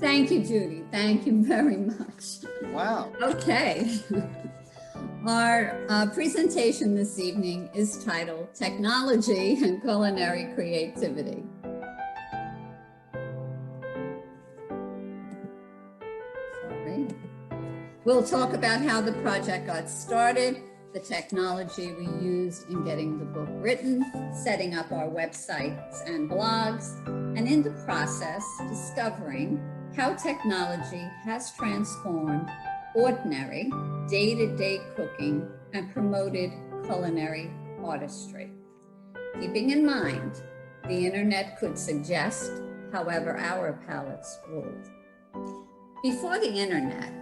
Thank you, Judy. Thank you very much. Wow. Okay. Our presentation this evening is titled Technology and Culinary Creativity. Sorry. We'll talk about how the project got started, the technology we used in getting the book written, setting up our websites and blogs, and in the process, discovering how technology has transformed ordinary day-to-day cooking and promoted culinary artistry. Keeping in mind, the internet could suggest, however our palates ruled. Before the internet,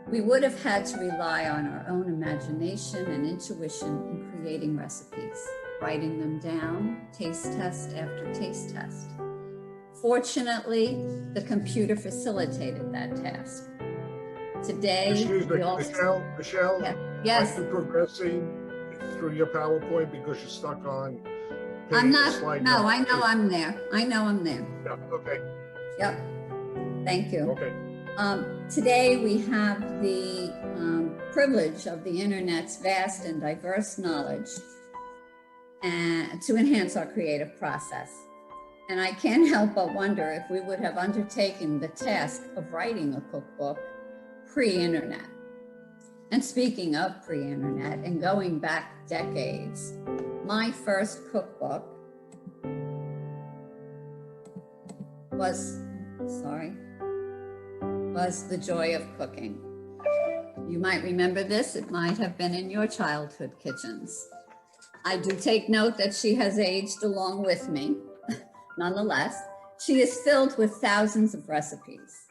we would have had to rely on our own imagination and intuition in creating recipes, writing them down, taste test after taste test. Fortunately, the computer facilitated that task. Today, Excuse me, Michelle, yes. Are you progressing through your PowerPoint because you're stuck on I'm not, slide no, number I know 2? I'm there. I know I'm there. Yeah, okay, Yep, thank you. okay. Today, we have the privilege of the internet's vast and diverse knowledge and to enhance our creative process. And I can't help but wonder if we would have undertaken the task of writing a cookbook pre-internet. And speaking of pre-internet and going back decades, my first cookbook was The Joy of Cooking. You might remember this, it might have been in your childhood kitchens. I do take note that she has aged along with me. Nonetheless, she is filled with thousands of recipes.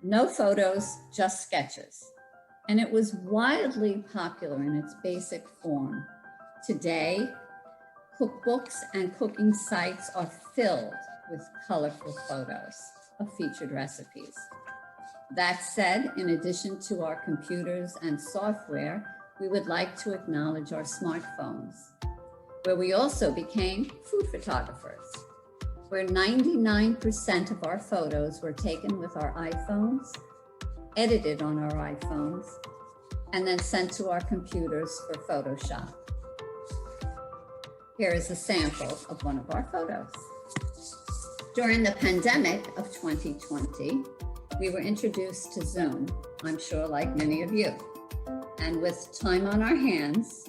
No photos, just sketches. And it was wildly popular in its basic form. Today, cookbooks and cooking sites are filled with colorful photos of featured recipes. That said, in addition to our computers and software, we would like to acknowledge our smartphones, where we also became food photographers, where 99% of our photos were taken with our iPhones, edited on our iPhones, and then sent to our computers for Photoshop. Here is a sample of one of our photos. During the pandemic of 2020, we were introduced to Zoom, I'm sure like many of you. And with time on our hands,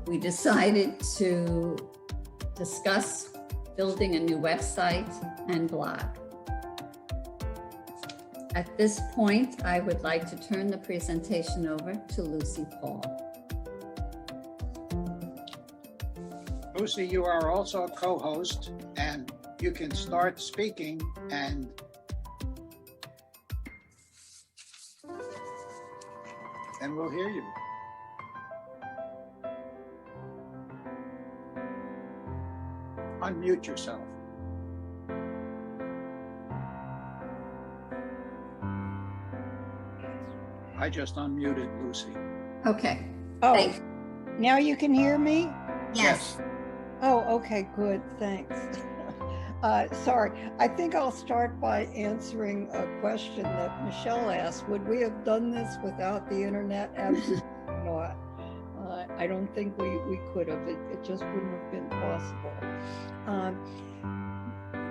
we decided to discuss building a new website and blog. At this point, I would like to turn the presentation over to Lucy Paul. Lucy, you are also a co-host, and you can start speaking and we'll hear you. Unmute yourself. I just unmuted Lucy. Okay. Oh, Thank you. now you can hear me? Yes. Oh, okay, good, thanks. Sorry, I think I'll start by answering a question that Michelle asked. Would we have done this without the internet? Absolutely not. I don't think we could have. It just wouldn't have been possible.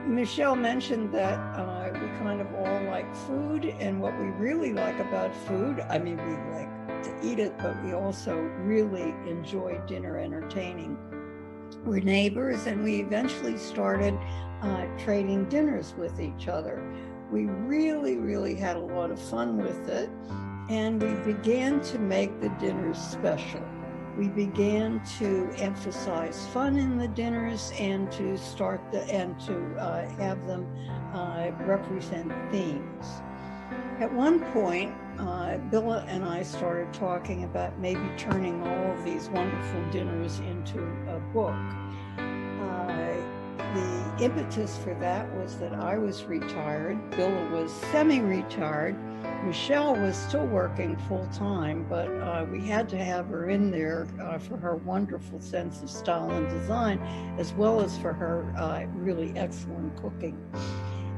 Michelle mentioned that we kind of all like food, and what we really like about food, I mean, we like to eat it, but we also really enjoy dinner entertaining. We're neighbors, and we eventually started trading dinners with each other. We really had a lot of fun with it, and we began to make the dinners special. We began to emphasize fun in the dinners and to have them represent themes. At one point, Bill and I started talking about maybe turning all of these wonderful dinners into a book. The impetus for that was that I was retired, Bill was semi-retired, Michelle was still working full-time, but we had to have her in there for her wonderful sense of style and design, as well as for her really excellent cooking.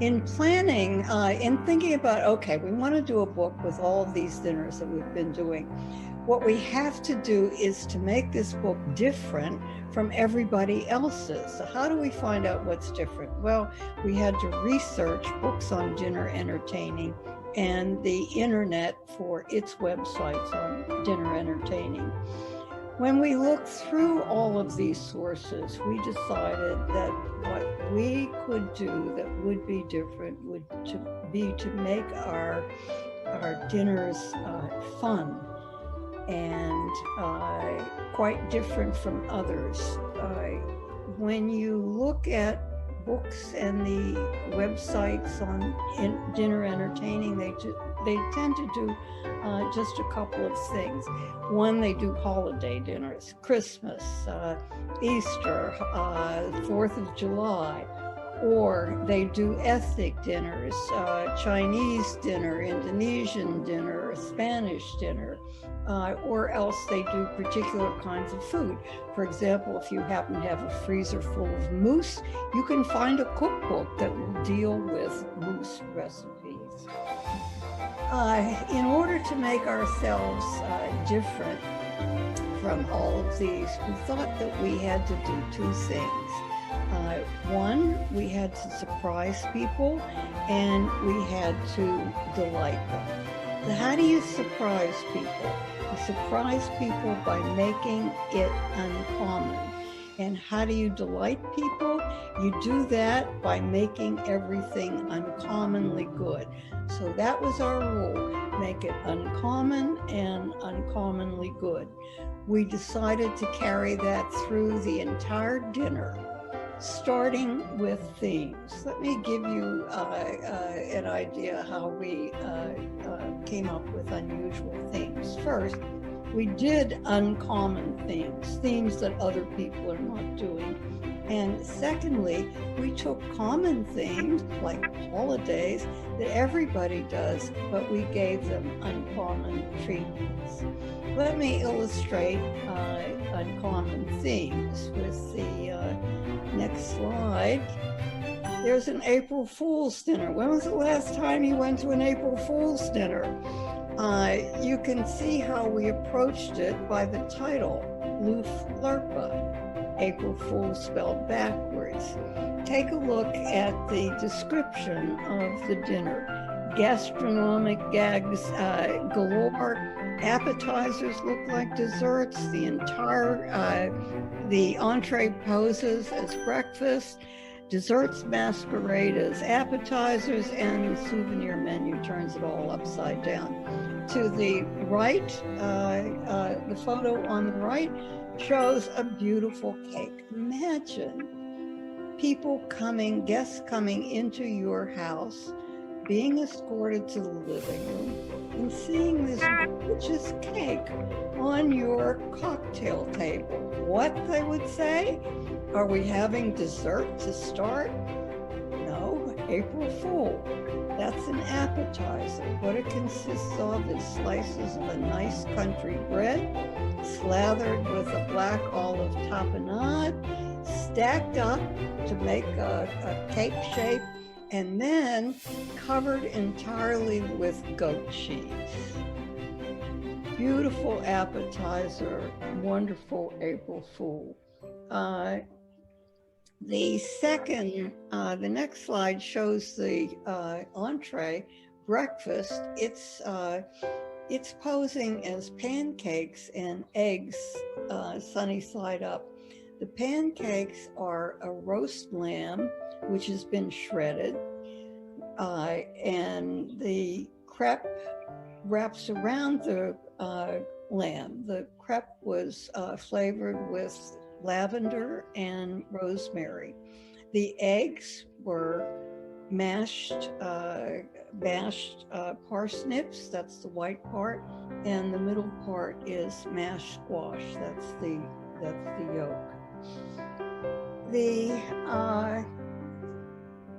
In planning, in thinking about, okay, we want to do a book with all of these dinners that we've been doing. What we have to do is to make this book different from everybody else's. So how do we find out what's different? Well, we had to research books on dinner entertaining and the internet for its websites on dinner entertaining. When we looked through all of these sources, we decided that what we could do that would be different would be to make our dinners fun and quite different from others. When you look at books and the websites on dinner entertaining, they tend to do just a couple of things. One, they do holiday dinners, Christmas, Easter, 4th of July, or they do ethnic dinners, Chinese dinner, Indonesian dinner, Spanish dinner, or else they do particular kinds of food. For example, if you happen to have a freezer full of moose, you can find a cookbook that will deal with moose recipes. In order to make ourselves different from all of these, we thought that we had to do two things. One, we had to surprise people, and we had to delight them. So how do you surprise people? You surprise people by making it uncommon. And how do you delight people? You do that by making everything uncommonly good. So that was our rule, make it uncommon and uncommonly good. We decided to carry that through the entire dinner, starting with themes. Let me give you an idea how we came up with unusual themes. First, we did uncommon themes that other people are not doing. And secondly, we took common themes like holidays that everybody does, but we gave them uncommon treatments. Let me illustrate uncommon themes with the next slide. There's an April Fool's dinner. When was the last time you went to an April Fool's dinner? You can see how we approached it by the title, Loof Lurpa, April Fool spelled backwards. Take a look at the description of the dinner. Gastronomic gags galore. Appetizers look like desserts. The entree poses as breakfast. Desserts masquerade as appetizers, and the souvenir menu turns it all upside down. To the right, the photo on the right shows a beautiful cake. Imagine guests coming into your house, being escorted to the living room, and seeing this gorgeous cake on your cocktail table. What they would say? Are we having dessert to start? No, April Fool. That's an appetizer. What it consists of is slices of a nice country bread, slathered with a black olive tapenade, stacked up to make a cake shape, and then covered entirely with goat cheese. Beautiful appetizer, wonderful April Fool. The next slide shows the entree, breakfast. It's posing as pancakes and eggs sunny side up. The pancakes are a roast lamb, which has been shredded, and the crepe wraps around the lamb. The crepe was flavored with lavender and rosemary. The eggs were mashed parsnips, that's the white part, and the middle part is mashed squash, that's the yolk.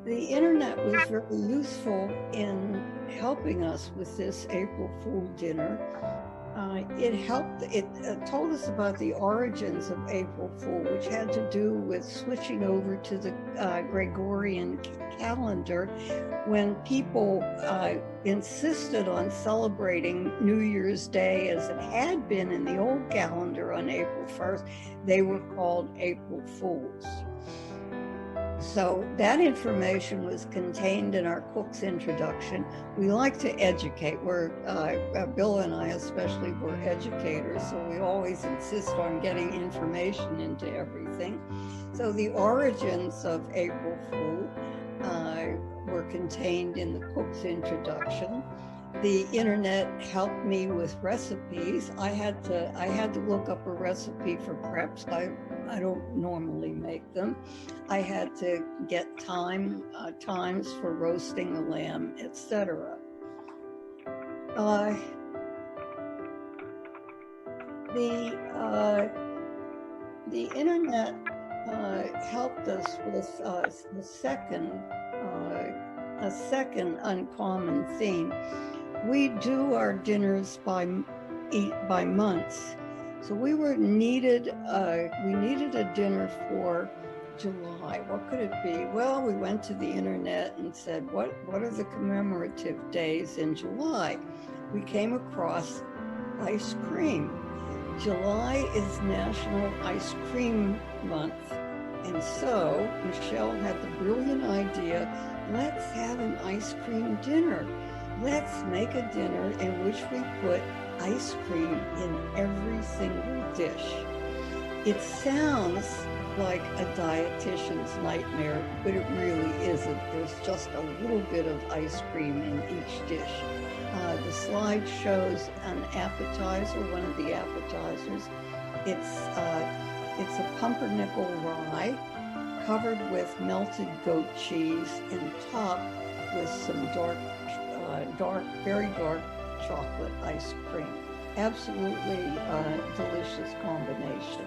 The internet was very useful in helping us with this April Fool dinner. it helped, it told us about the origins of April Fool, which had to do with switching over to the Gregorian calendar when people insisted on celebrating New Year's Day as it had been in the old calendar on April 1st. They were called April Fools. So that information was contained in our cook's introduction. We like to educate. Bill and I especially were educators, so we always insist on getting information into everything. So the origins of April Fool were contained in the cook's introduction. The internet helped me with recipes. I had to look up a recipe for crepes. I don't normally make them. I had to get times for roasting the lamb, etc. The internet helped us with a second uncommon theme. We do our dinners by months. So we needed a dinner for July. What could it be? Well, we went to the internet and said, what are the commemorative days in July? We came across ice cream. July is National Ice Cream Month. And so Michelle had the brilliant idea, let's have an ice cream dinner. Let's make a dinner in which we put ice cream in every single dish. It sounds like a dietitian's nightmare, but it really isn't. There's just a little bit of ice cream in each dish. The slide shows an appetizer, one of the appetizers. It's a pumpernickel rye covered with melted goat cheese and topped with some very dark chocolate ice cream. Absolutely delicious combination.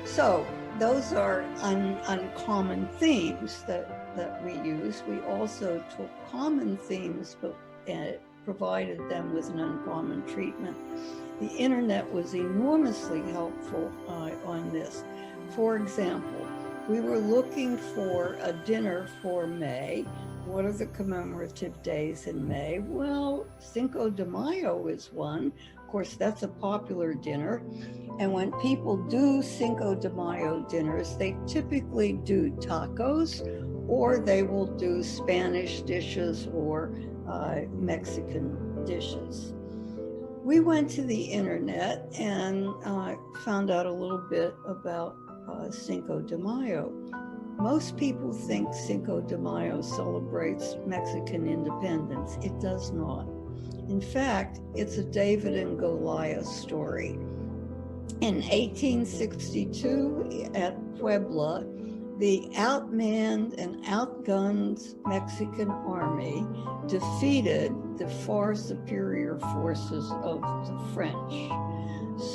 So those are uncommon themes that we use. We also took common themes but provided them with an uncommon treatment. The internet was enormously helpful on this. For example, we were looking for a dinner for May. What are the commemorative days in May? Well, Cinco de Mayo is one. Of course, that's a popular dinner. And when people do Cinco de Mayo dinners, they typically do tacos, or they will do Spanish dishes or Mexican dishes. We went to the internet and found out a little bit about Cinco de Mayo. Most people think Cinco de Mayo celebrates Mexican independence. It does not. In fact, it's a David and Goliath story. In 1862 at Puebla, the outmanned and outgunned Mexican army defeated the far superior forces of the French.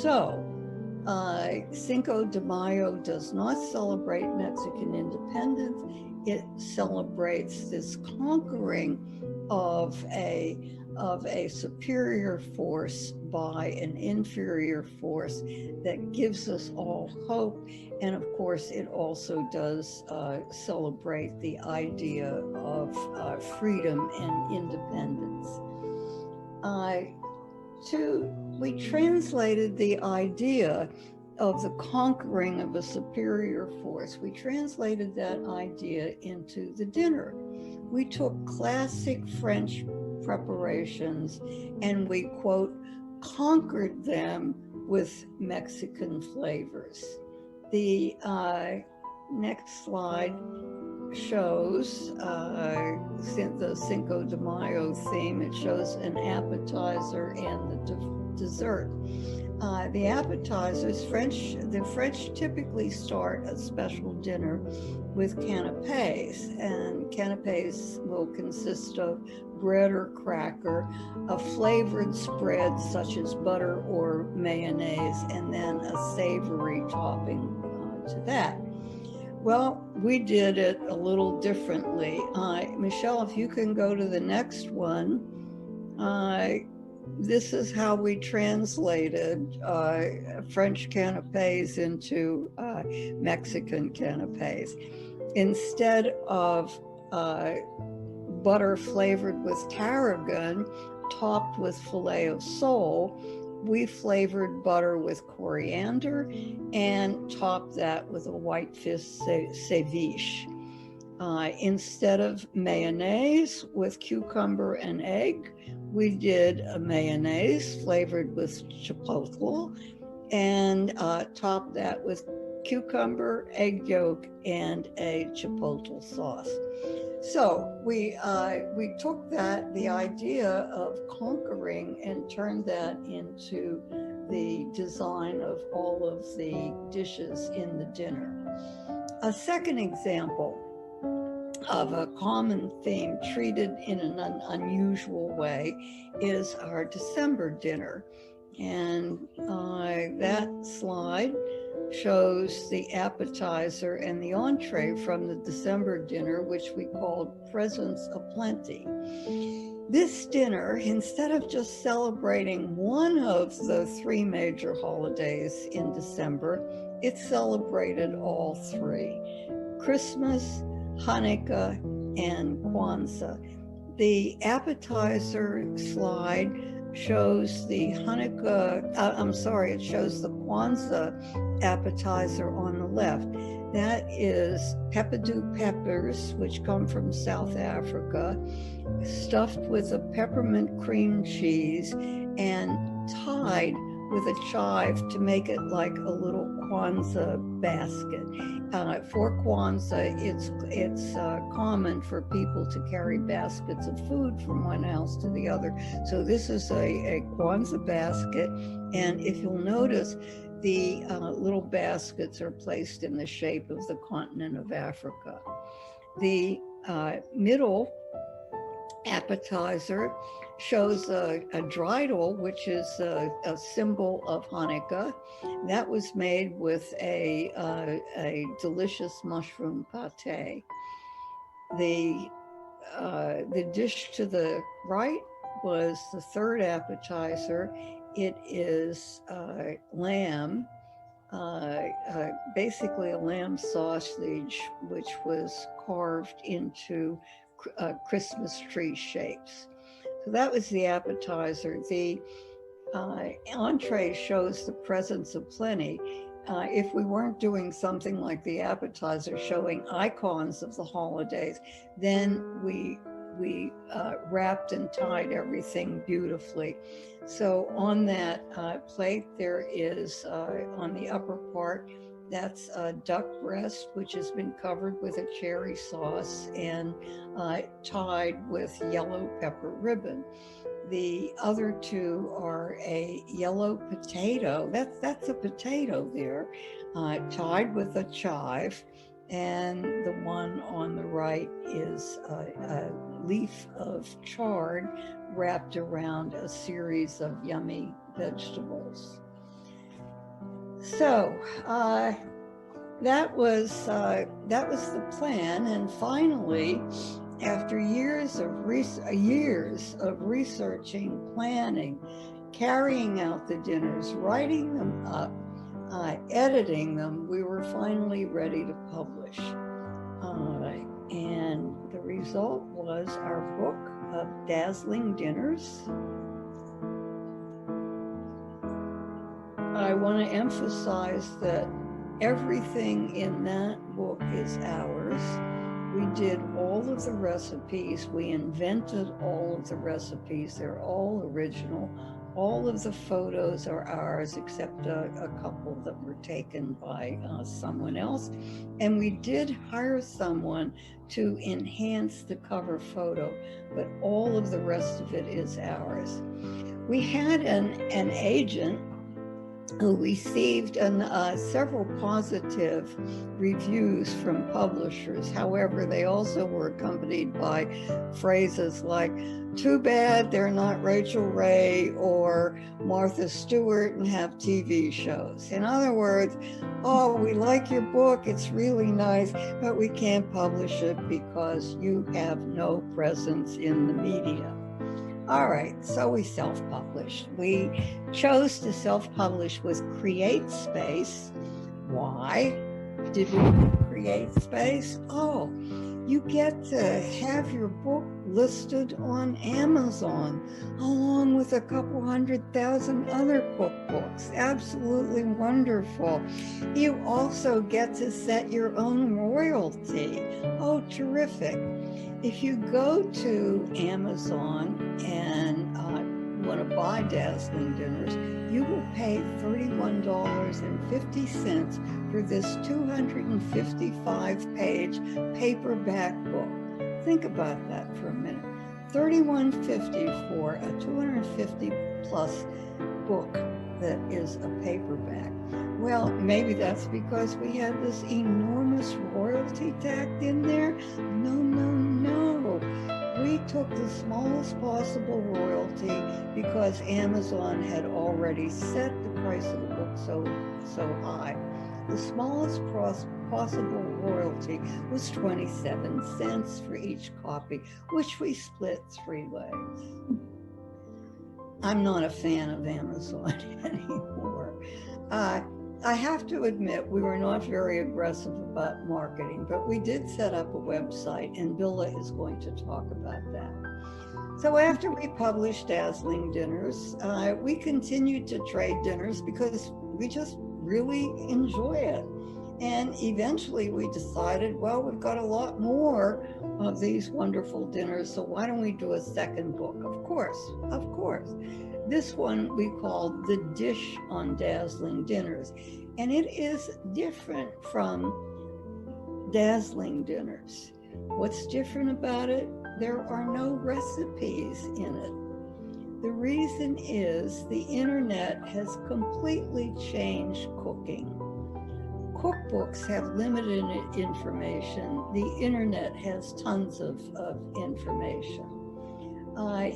So, Cinco de Mayo does not celebrate Mexican independence. It celebrates this conquering of a superior force by an inferior force that gives us all hope. And of course, it also does celebrate the idea of freedom and independence. We translated the idea of the conquering of a superior force. We translated that idea into the dinner. We took classic French preparations and we, quote, conquered them with Mexican flavors. The next slide shows the Cinco de Mayo theme. It shows an appetizer and the dessert. The appetizers, the French typically start a special dinner with canapes, and canapes will consist of bread or cracker, a flavored spread such as butter or mayonnaise, and then a savory topping to that. Well, we did it a little differently. Michelle, if you can go to the next one. this is how we translated French canapes into Mexican canapes. Instead of butter flavored with tarragon, topped with filet of sole, we flavored butter with coriander and topped that with a white fish ceviche. Instead of mayonnaise with cucumber and egg, we did a mayonnaise flavored with chipotle and topped that with cucumber, egg yolk, and a chipotle sauce. So we took the idea of conquering and turned that into the design of all of the dishes in the dinner. A second example of a common theme treated in an unusual way is our December dinner. And that slide shows the appetizer and the entree from the December dinner, which we called Presents of Plenty. This dinner, instead of just celebrating one of the three major holidays in December, it celebrated all three: Christmas, Hanukkah, and Kwanzaa. The appetizer slide shows the it shows the Kwanzaa appetizer on the left. That is pepperdew peppers, which come from South Africa, stuffed with a peppermint cream cheese and tied with a chive to make it like a little Kwanzaa basket. For Kwanzaa, it's common for people to carry baskets of food from one house to the other. So this is a Kwanzaa basket, and if you'll notice, the little baskets are placed in the shape of the continent of Africa. The middle appetizer shows a dreidel, which is a symbol of Hanukkah. That was made with a delicious mushroom pate. The dish to the right was the third appetizer. It is lamb, basically a lamb sausage, which was carved into Christmas tree shapes. So that was the appetizer. The entree shows the Presents of Plenty. If we weren't doing something like the appetizer showing icons of the holidays, then we wrapped and tied everything beautifully. So on that plate, there is on the upper part, that's a duck breast, which has been covered with a cherry sauce and tied with yellow pepper ribbon. The other two are a yellow potato, that's a potato there, tied with a chive, and the one on the right is a leaf of chard wrapped around a series of yummy vegetables. So that was the plan, and finally, after years of researching, planning, carrying out the dinners, writing them up, editing them, we were finally ready to publish. And the result was our book of dazzling dinners. I want to emphasize that everything in that book is ours. We did all of the recipes. We invented all of the recipes. They're all original. All of the photos are ours, except a couple that were taken by someone else. And we did hire someone to enhance the cover photo, but all of the rest of it is ours. We had an agent who received several positive reviews from publishers. However, they also were accompanied by phrases like, "Too bad they're not Rachel Ray or Martha Stewart and have TV shows." In other words, "Oh, we like your book, it's really nice, but we can't publish it because you have no presence in the media." All right, so we self-published. We chose to self-publish with Create Space. Why did we create space? Oh, you get to have your book listed on Amazon along with a couple 100,000 other cookbooks. Absolutely wonderful. You also get to set your own royalty. Oh, terrific. If you go to Amazon and want to buy Dazzling Dinners, you will pay $31.50 for this 255-page paperback book. Think about that for a minute. $31.50 for a 250 plus book that is a paperback. Well, maybe that's because we had this enormous royalty tacked in there. No, no, no. We took the smallest possible royalty because Amazon had already set the price of the book so high. The smallest possible royalty was 27 cents for each copy, which we split 3 ways. I'm not a fan of Amazon anymore. I have to admit, we were not very aggressive about marketing, but we did set up a website, and Billa is going to talk about that. So after we published Dazzling Dinners, we continued to trade dinners because we just really enjoy it. And eventually we decided, well, we've got a lot more of these wonderful dinners, so why don't we do a second book? Of course. This one we called The Dish on Dazzling Dinners, and it is different from Dazzling Dinners. What's different about it? There are no recipes in it. The reason is the internet has completely changed cooking. Cookbooks have limited information. The internet has tons of information.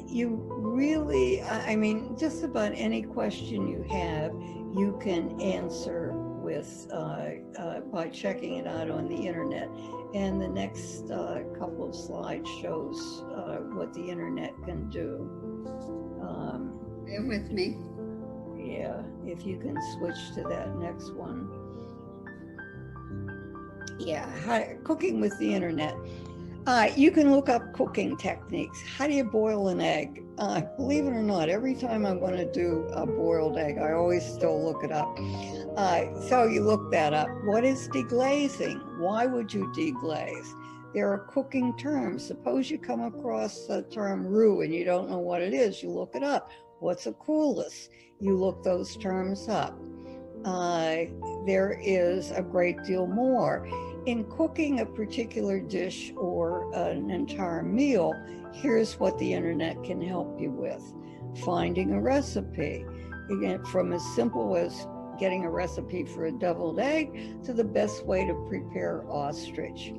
You really, just about any question you have, you can answer with by checking it out on the internet. And the next couple of slides shows what the internet can do. Bear with me. Yeah, if you can switch to that next one. Yeah, cooking with the internet. You can look up cooking techniques. How do you boil an egg? Believe it or not, every time I want to do a boiled egg, I always still look it up. So you look that up. What is deglazing? Why would you deglaze? There are cooking terms. Suppose you come across the term roux and you don't know what it is, you look it up. What's a coulis? You look those terms up. There is a great deal more. In cooking a particular dish or an entire meal, here's what the internet can help you with. Finding a recipe, again, from as simple as getting a recipe for a deviled egg to the best way to prepare ostrich.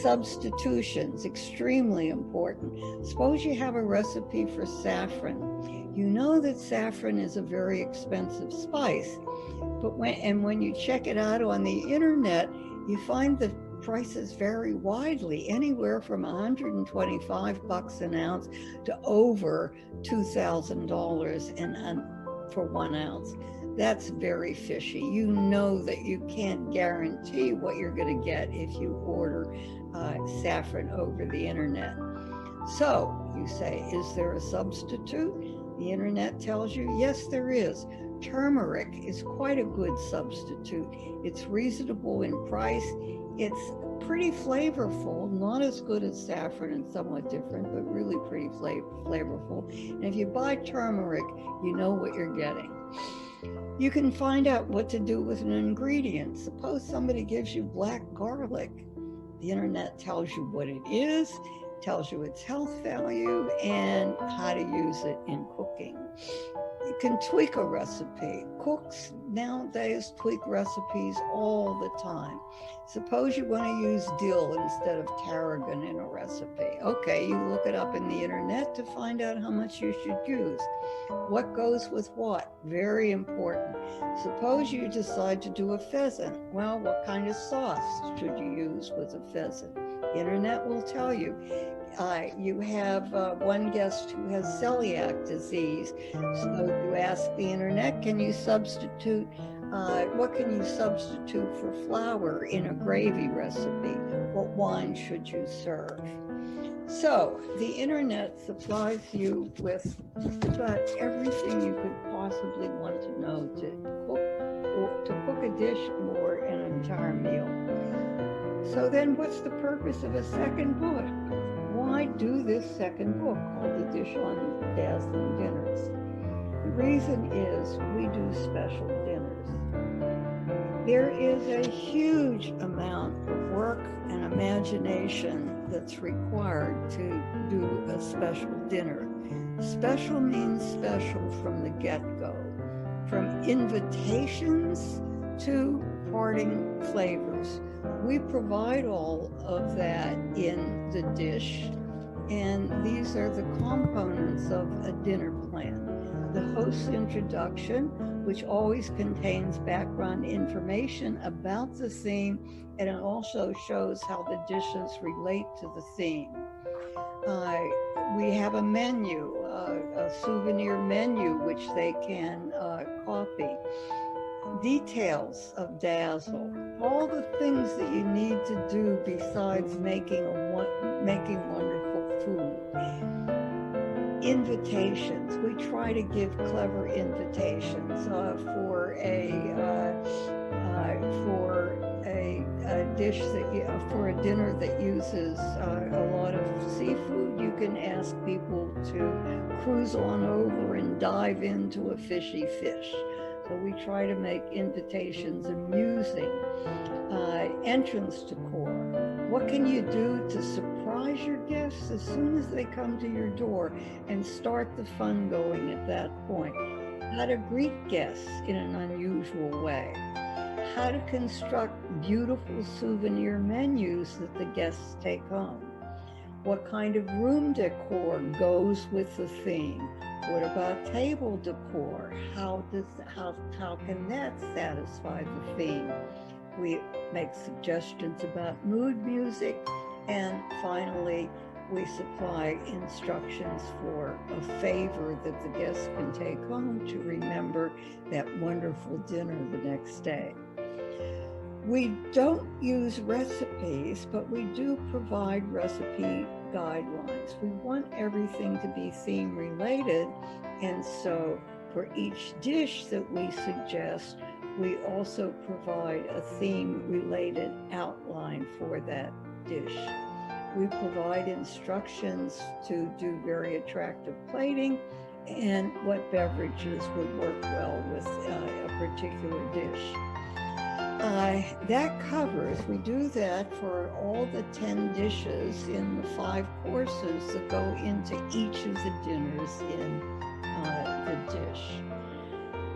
Substitutions, extremely important. Suppose you have a recipe for saffron. You know that saffron is a very expensive spice, but when you check it out on the internet, you find the prices vary widely, anywhere from $125 an ounce to over $2,000 for 1 ounce. That's very fishy. You know that you can't guarantee what you're going to get if you order saffron over the internet. So you say, is there a substitute? The internet tells you, yes, there is. Turmeric is quite a good substitute. It's reasonable in price. It's pretty flavorful, not as good as saffron and somewhat different, but really pretty flavorful. And if you buy turmeric, you know what you're getting. You can find out what to do with an ingredient. Suppose somebody gives you black garlic. The internet tells you what it is, tells you its health value, and how to use it in cooking. You can tweak a recipe. Cooks nowadays tweak recipes all the time. Suppose you want to use dill instead of tarragon in a recipe. Okay, you look it up in the internet to find out how much you should use. What goes with what? Very important. Suppose you decide to do a pheasant. Well, what kind of sauce should you use with a pheasant? The internet will tell you. You have one guest who has celiac disease. So you ask the internet, can you substitute, what can you substitute for flour in a gravy recipe? What wine should you serve? So the internet supplies you with just about everything you could possibly want to know to cook a dish or an entire meal. So then what's the purpose of a second book? Why do this second book called The Dish on Dazzling Dinners? The reason is we do special dinners. There is a huge amount of work and imagination that's required to do a special dinner. Special means special from the get-go, from invitations to parting flavors. We provide all of that in the dish, and these are the components of a dinner plan. The host's introduction, which always contains background information about the theme, and it also shows how the dishes relate to the theme. We have a menu, a souvenir menu, which they can copy. Details of Dazzle, all the things that you need to do besides making wonderful food. Invitations, we try to give clever invitations for a dish for a dinner that uses a lot of seafood. You can ask people to cruise on over and dive into a fishy fish. So we try to make invitations amusing. Entrance decor. What can you do to surprise your guests as soon as they come to your door and start the fun going at that point? How to greet guests in an unusual way. How to construct beautiful souvenir menus that the guests take home. What kind of room decor goes with the theme? What about table decor? How can that satisfy the theme? We make suggestions about mood music, and finally, we supply instructions for a favor that the guests can take home to remember that wonderful dinner the next day. We don't use recipes, but we do provide recipe guidelines. We want everything to be theme related, and so for each dish that we suggest, we also provide a theme related outline for that dish. We provide instructions to do very attractive plating and what beverages would work well with a particular dish. That covers, we do that for all the 10 dishes in the 5 courses that go into each of the dinners in the dish.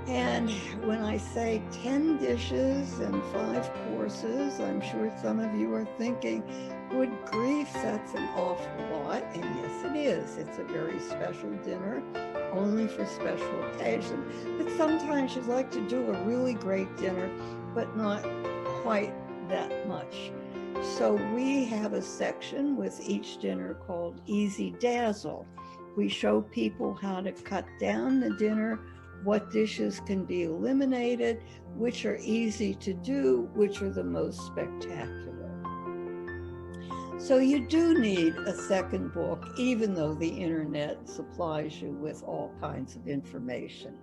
And when I say 10 dishes and 5 courses, I'm sure some of you are thinking, good grief, that's an awful lot. And yes, it is. It's a very special dinner, only for special occasions. But sometimes you'd like to do a really great dinner, but not quite that much. So we have a section with each dinner called Easy Dazzle. We show people how to cut down the dinner, what dishes can be eliminated, which are easy to do, which are the most spectacular. So you do need a second book, even though the internet supplies you with all kinds of information.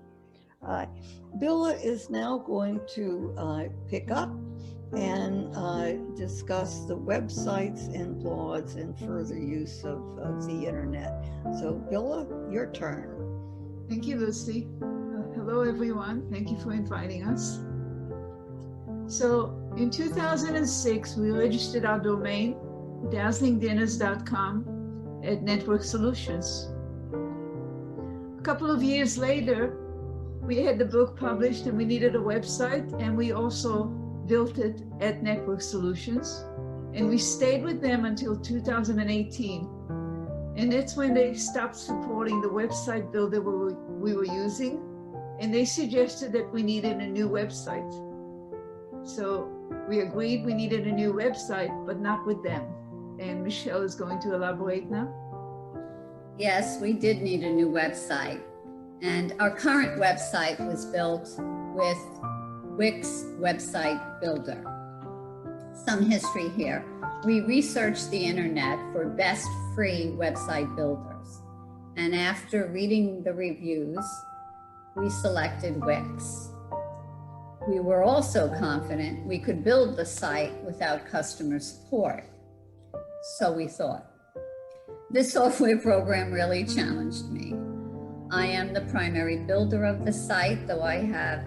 Billa is now going to pick up and discuss the websites and blogs and further use of the internet. So Billa, your turn. Thank you, Lucy. Hello, everyone. Thank you for inviting us. So in 2006, we registered our domain, dazzlingdinners.com, at Network Solutions. A couple of years later, we had the book published and we needed a website, and we also built it at Network Solutions. And we stayed with them until 2018. And that's when they stopped supporting the website builder we were using. And they suggested that we needed a new website. So we agreed we needed a new website, but not with them. and Michelle is going to elaborate now. Yes, we did need a new website. And our current website was built with Wix Website Builder. Some history here. We researched the internet for best free website builders. And after reading the reviews, we selected Wix. We were also confident we could build the site without customer support. So we thought. This software program really challenged me. I am the primary builder of the site, though I have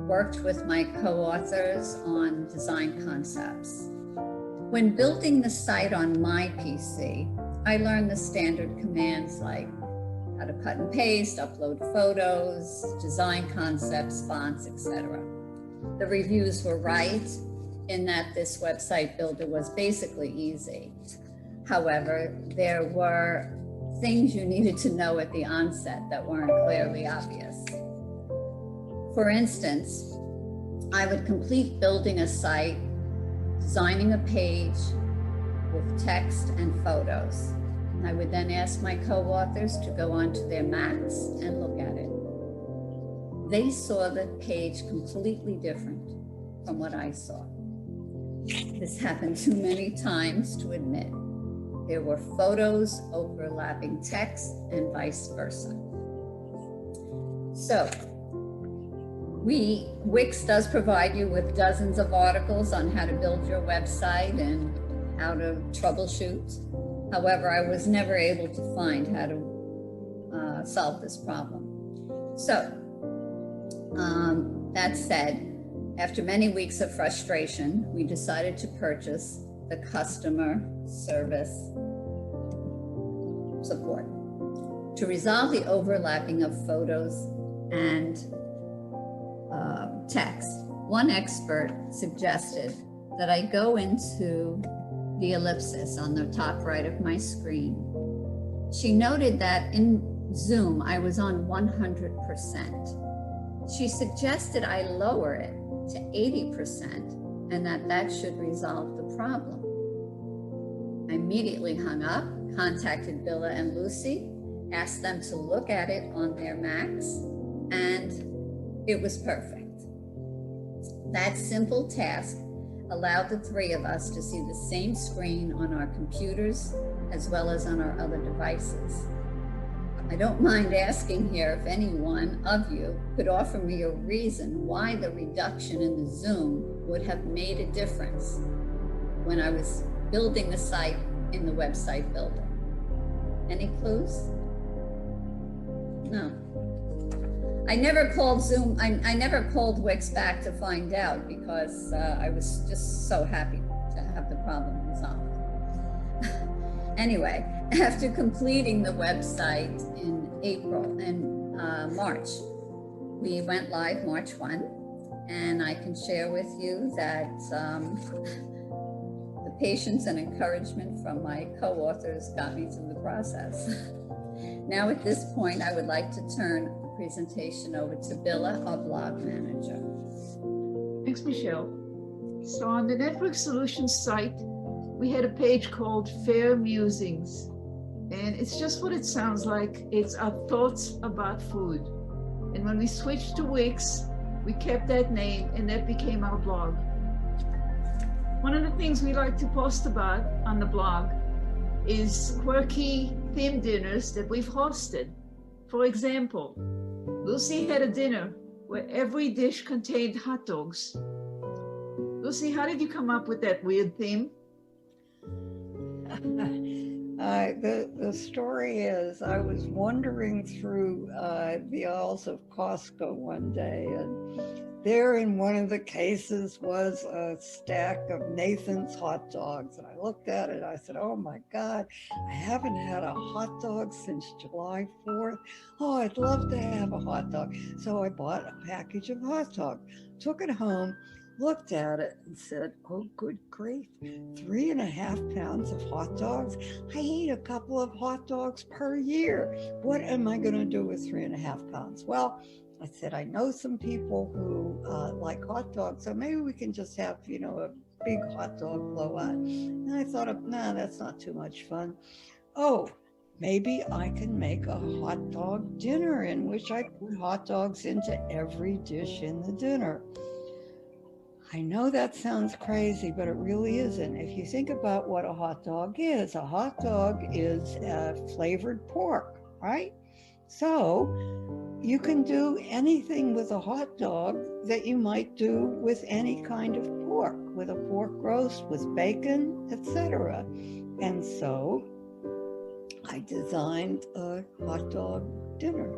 worked with my co-authors on design concepts. When building the site on my PC, I learned the standard commands like how to cut and paste, upload photos, design concepts, fonts, etc. The reviews were right in that this website builder was basically easy. However, there were things you needed to know at the onset that weren't clearly obvious. For instance, I would complete building a site, designing a page with text and photos. I would then ask my co-authors to go onto their Macs and look at it. They saw the page completely different from what I saw. This happened too many times to admit. There were photos overlapping text and vice versa. So, Wix does provide you with dozens of articles on how to build your website and how to troubleshoot. However, I was never able to find how to solve this problem. So, that said, after many weeks of frustration, we decided to purchase the customer service support. To resolve the overlapping of photos and text, one expert suggested that I go into the ellipsis on the top right of my screen. She noted that in Zoom, I was on 100%. She suggested I lower it to 80% and that should resolve the problem. I immediately hung up, contacted Billa and Lucy, asked them to look at it on their Macs, and it was perfect. That simple task allowed the three of us to see the same screen on our computers as well as on our other devices. I don't mind asking here if any one of you could offer me a reason why the reduction in the Zoom would have made a difference when I was building the site in the website builder. Any clues? No. I never called Zoom, I never called Wix back to find out because I was just so happy to have the problem resolved. Anyway, after completing the website in April and March, we went live March 1, and I can share with you that the patience and encouragement from my co-authors got me through the process. Now at this point, I would like to turn the presentation over to Billa, our blog manager. Thanks, Michelle. So on the Network Solutions site, we had a page called Fair Musings. And it's just what it sounds like. It's our thoughts about food. And when we switched to Wix, we kept that name and that became our blog. One of the things we like to post about on the blog is quirky theme dinners that we've hosted. For example, Lucy had a dinner where every dish contained hot dogs. Lucy, how did you come up with that weird theme? The story is I was wandering through the aisles of Costco one day, and there in one of the cases was a stack of Nathan's hot dogs. And I looked at it, I said, oh my God, I haven't had a hot dog since July 4th. Oh, I'd love to have a hot dog. So I bought a package of hot dogs, took it home, looked at it and said, oh, good grief, 3.5 pounds of hot dogs? I eat a couple of hot dogs per year. What am I going to do with 3.5 pounds? Well, I said, I know some people who like hot dogs, so maybe we can just have, big hot dog blowout. And I thought, nah, that's not too much fun. Oh, maybe I can make a hot dog dinner in which I put hot dogs into every dish in the dinner. I know that sounds crazy, but it really isn't. If you think about what a hot dog is flavored pork, right? So you can do anything with a hot dog that you might do with any kind of pork, with a pork roast, with bacon, etc. And so I designed a hot dog dinner,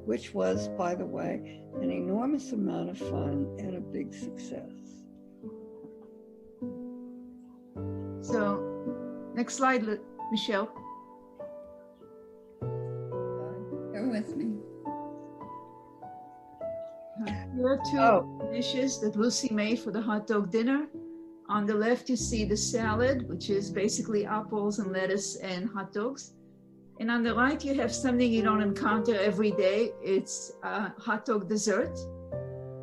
which was, by the way, an enormous amount of fun and a big success. So, next slide, Michelle. Bear with me. Here are two dishes that Lucy made for the hot dog dinner. On the left, you see the salad, which is basically apples and lettuce and hot dogs. And on the right, you have something you don't encounter every day. It's a hot dog dessert.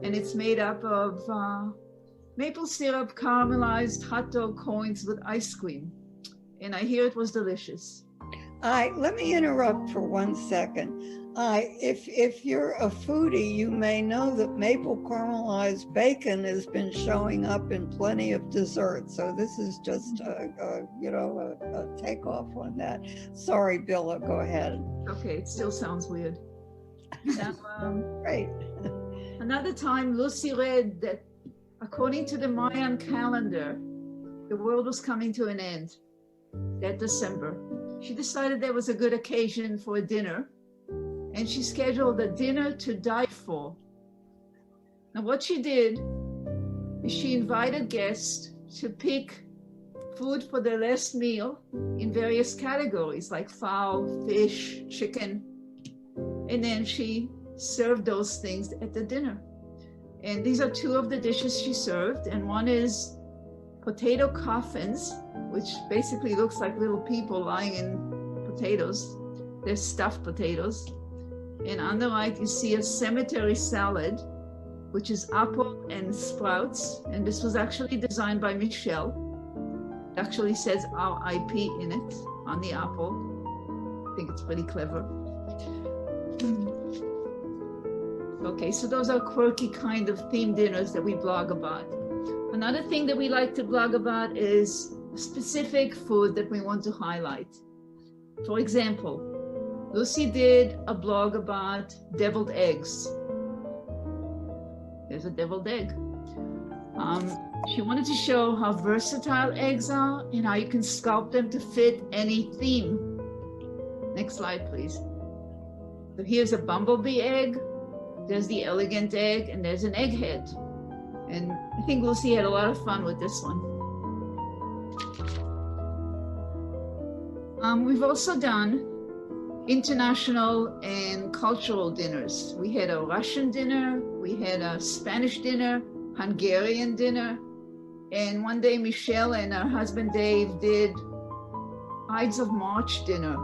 And it's made up of maple syrup, caramelized hot dog coins with ice cream. And I hear it was delicious. Let me interrupt for 1 second. If you're a foodie, you may know that maple caramelized bacon has been showing up in plenty of desserts. So this is just a takeoff on that. Sorry, Billa, go ahead. Okay, it still sounds weird. Now, Great. another time, Lucy read that according to the Mayan calendar, the world was coming to an end that December. She decided there was a good occasion for a dinner, and she scheduled a dinner to die for. Now, what she did is she invited guests to pick food for their last meal in various categories like fowl, fish, chicken, and then she served those things at the dinner. And these are two of the dishes she served, and one is potato coffins, which basically looks like little people lying in potatoes. They're stuffed potatoes. And on the right, you see a cemetery salad, which is apple and sprouts. And this was actually designed by Michelle. It actually says RIP in it on the apple. I think it's pretty clever. Okay, so those are quirky kind of themed dinners that we blog about. Another thing that we like to blog about is specific food that we want to highlight. For example, Lucy did a blog about deviled eggs. There's a deviled egg. She wanted to show how versatile eggs are and how you can sculpt them to fit any theme. Next slide, please. So here's a bumblebee egg. There's the elegant egg, and there's an egghead. And I think Lucy had a lot of fun with this one. We've also done international and cultural dinners. We had a Russian dinner, we had a Spanish dinner, Hungarian dinner, and one day Michelle and her husband Dave did Ides of March dinner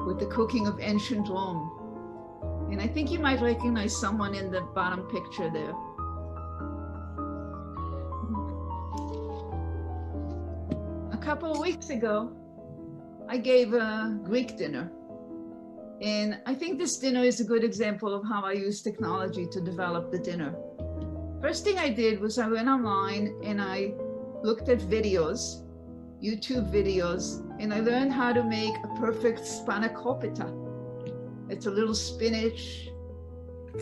with the cooking of ancient Rome. And I think you might recognize someone in the bottom picture there. A couple of weeks ago, I gave a Greek dinner. And I think this dinner is a good example of how I use technology to develop the dinner. First thing I did was I went online and I looked at videos, YouTube videos, and I learned how to make a perfect spanakopita. It's a little spinach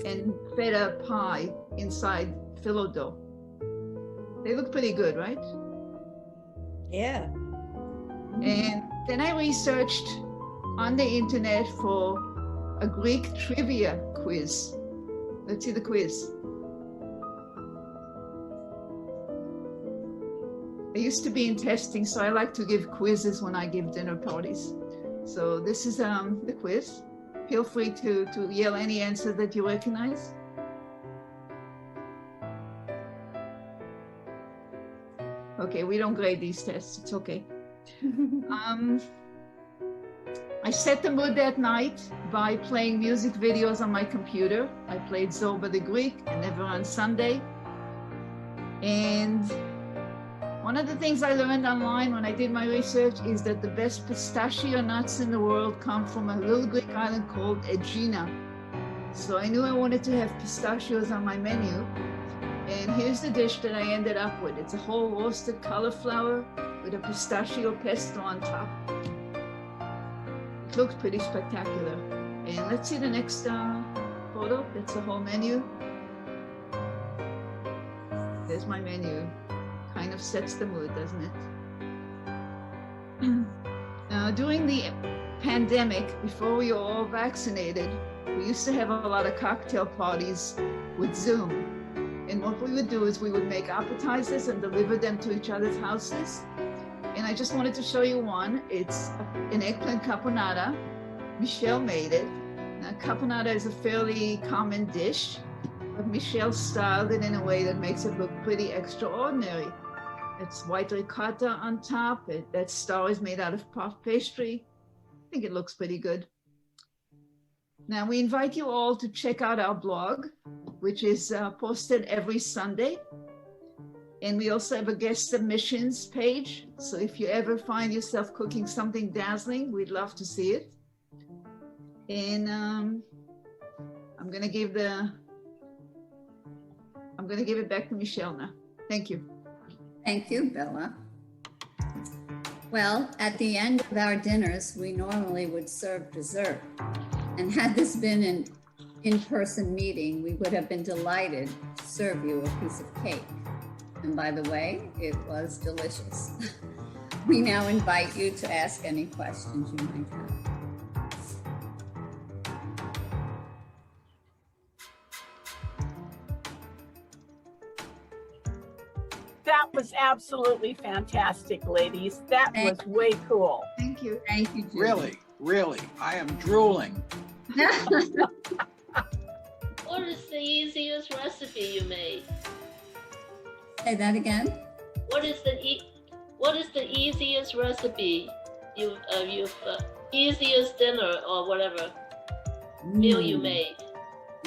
and feta pie inside phyllo dough. They look pretty good, right? Yeah. And then I researched on the internet for a Greek trivia quiz. Let's see the quiz. I used to be in testing, so I like to give quizzes when I give dinner parties. So this is the quiz. Feel free to yell any answer that you recognize. Okay, we don't grade these tests, it's okay. I set the mood that night by playing music videos on my computer. I played Zorba the Greek and Never on Sunday. And One of the things I learned online when I did my research is that the best pistachio nuts in the world come from a little Greek island called Aegina. So I knew I wanted to have pistachios on my menu. And here's the dish that I ended up with. It's a whole roasted cauliflower with a pistachio pesto on top. It looks pretty spectacular. And let's see the next photo. That's the whole menu. There's my menu. Kind of sets the mood, doesn't it? During the pandemic, before we were all vaccinated, we used to have a lot of cocktail parties with Zoom. And what we would do is we would make appetizers and deliver them to each other's houses. And I just wanted to show you one. It's an eggplant caponata. Michelle made it. Now, caponata is a fairly common dish, but Michelle styled it in a way that makes it look pretty extraordinary. It's white ricotta on top. That star is made out of puff pastry. I think it looks pretty good. Now, we invite you all to check out our blog, which is posted every Sunday. And we also have a guest submissions page. So if you ever find yourself cooking something dazzling, we'd love to see it. And I'm gonna give it back to Michelle now. Thank you. Thank you, Bella. Well, at the end of our dinners, we normally would serve dessert. And had this been an in-person meeting, we would have been delighted to serve you a piece of cake. And by the way, it was delicious. We now invite you to ask any questions you might have. That was absolutely fantastic, ladies. That was way cool. Thank you. Thank you, Judy. Really, I am drooling. What is the easiest recipe you made? Say that again. What is the easiest recipe you've easiest dinner or whatever meal you made?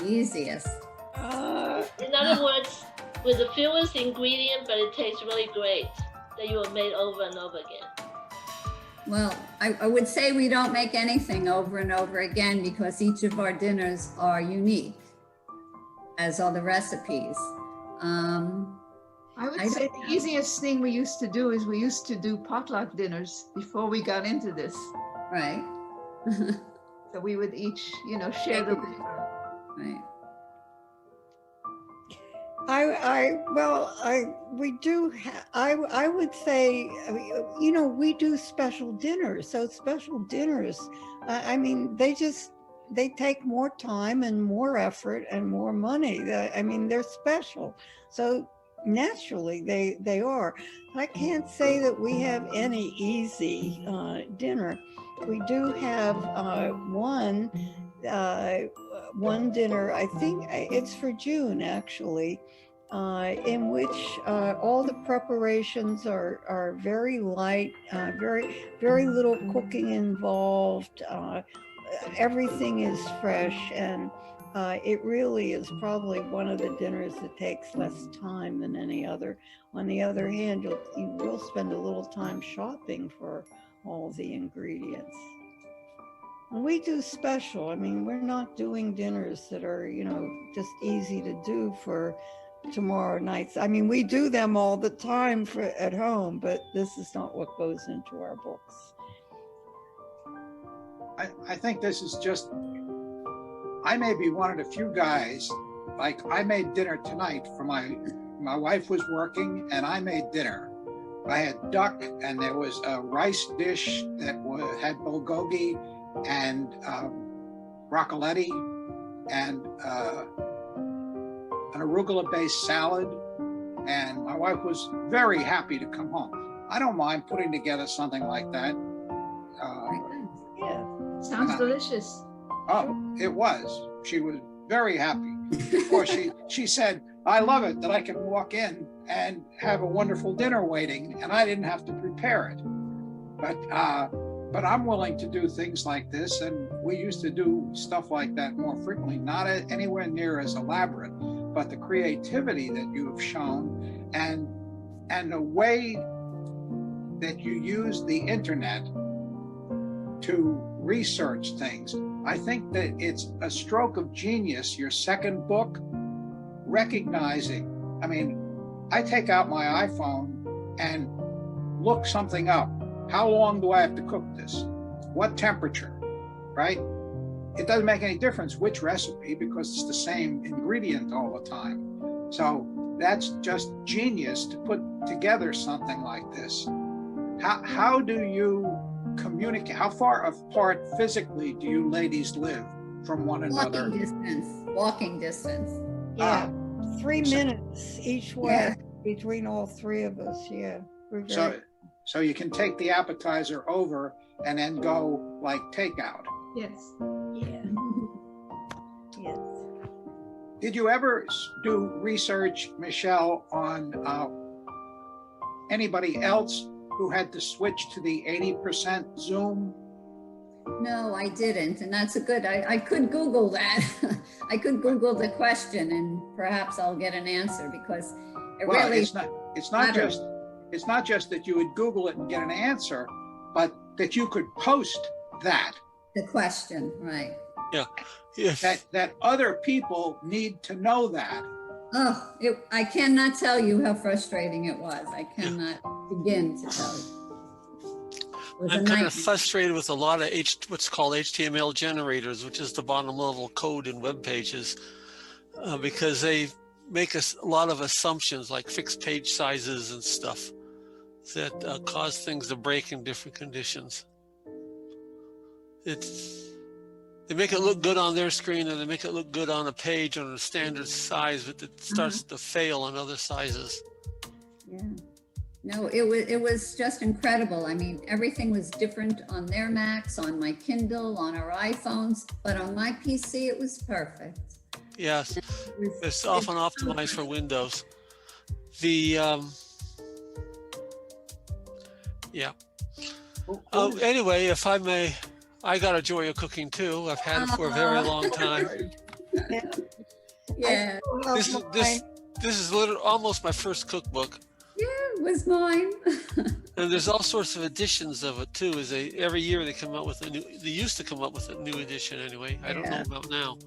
Easiest. In other words, with the fewest ingredient, but it tastes really great, that you have made over and over again. Well, I would say we don't make anything over and over again because each of our dinners are unique, as are the recipes. I would say the easiest thing we used to do is we used to do potluck dinners before we got into this. Right. So we would each, share the Right. I would say, we do special dinners. So special dinners, they take more time and more effort and more money. They're special. So naturally they are. I can't say that we have any easy dinner. We do have one dinner, I think it's for June actually, in which all the preparations are very light, very little cooking involved. Everything is fresh, and it really is probably one of the dinners that takes less time than any other. On the other hand, you will spend a little time shopping for all the ingredients. We do special. We're not doing dinners that are, just easy to do for tomorrow nights. We do them all the time at home, but this is not what goes into our books. I think this is just, I may be one of the few guys, like I made dinner tonight for my wife was working and I made dinner. I had duck and there was a rice dish that had bulgogi and broccoletti and an arugula-based salad. And my wife was very happy to come home. I don't mind putting together something like that. Yeah, sounds delicious. Oh, it was. She was very happy. Of course, she said, I love it that I can walk in and have a wonderful dinner waiting and I didn't have to prepare it. But I'm willing to do things like this, and we used to do stuff like that more frequently, not anywhere near as elaborate, but the creativity that you have shown and and the way that you use the internet to research things, I think that it's a stroke of genius, your second book, recognizing, I mean, I take out my iPhone and look something up. How long do I have to cook this? What temperature, right? It doesn't make any difference which recipe because it's the same ingredient all the time. So that's just genius to put together something like this. How do you communicate? How far apart physically do you ladies live from one another? Walking distance. Yeah, 3 minutes each way between all three of us. Yeah. So you can take the appetizer over and then go like takeout. Yes. Yeah. Yes. Did you ever do research, Michelle, on anybody else who had to switch to the 80% Zoom? No, I didn't. And that's a good, I could Google that. I could Google the question and perhaps I'll get an answer because really. It's not just that you would Google it and get an answer, but that you could post that. The question, right. Yeah. Yes. That other people need to know that. Oh, I cannot tell you how frustrating it was. I cannot begin to tell you. I'm kind of frustrated with a lot of what's called HTML generators, which is the bottom level code in web pages, because they make a lot of assumptions like fixed page sizes and stuff that cause things to break in different conditions. They make it look good on their screen and they make it look good on a page on a standard size, but it starts to fail on other sizes. Yeah. No, it was just incredible. I mean, everything was different on their Macs, on my Kindle, on our iPhones, but on my PC, it was perfect. Yes, it's often optimized for Windows. Anyway, if I may, I got a joy of cooking too. I've had it for a very long time. Yeah. This is literally almost my first cookbook. Yeah, it was mine. And there's all sorts of editions of it too. Every year they come out with they used to come up with a new edition anyway. I don't know about now.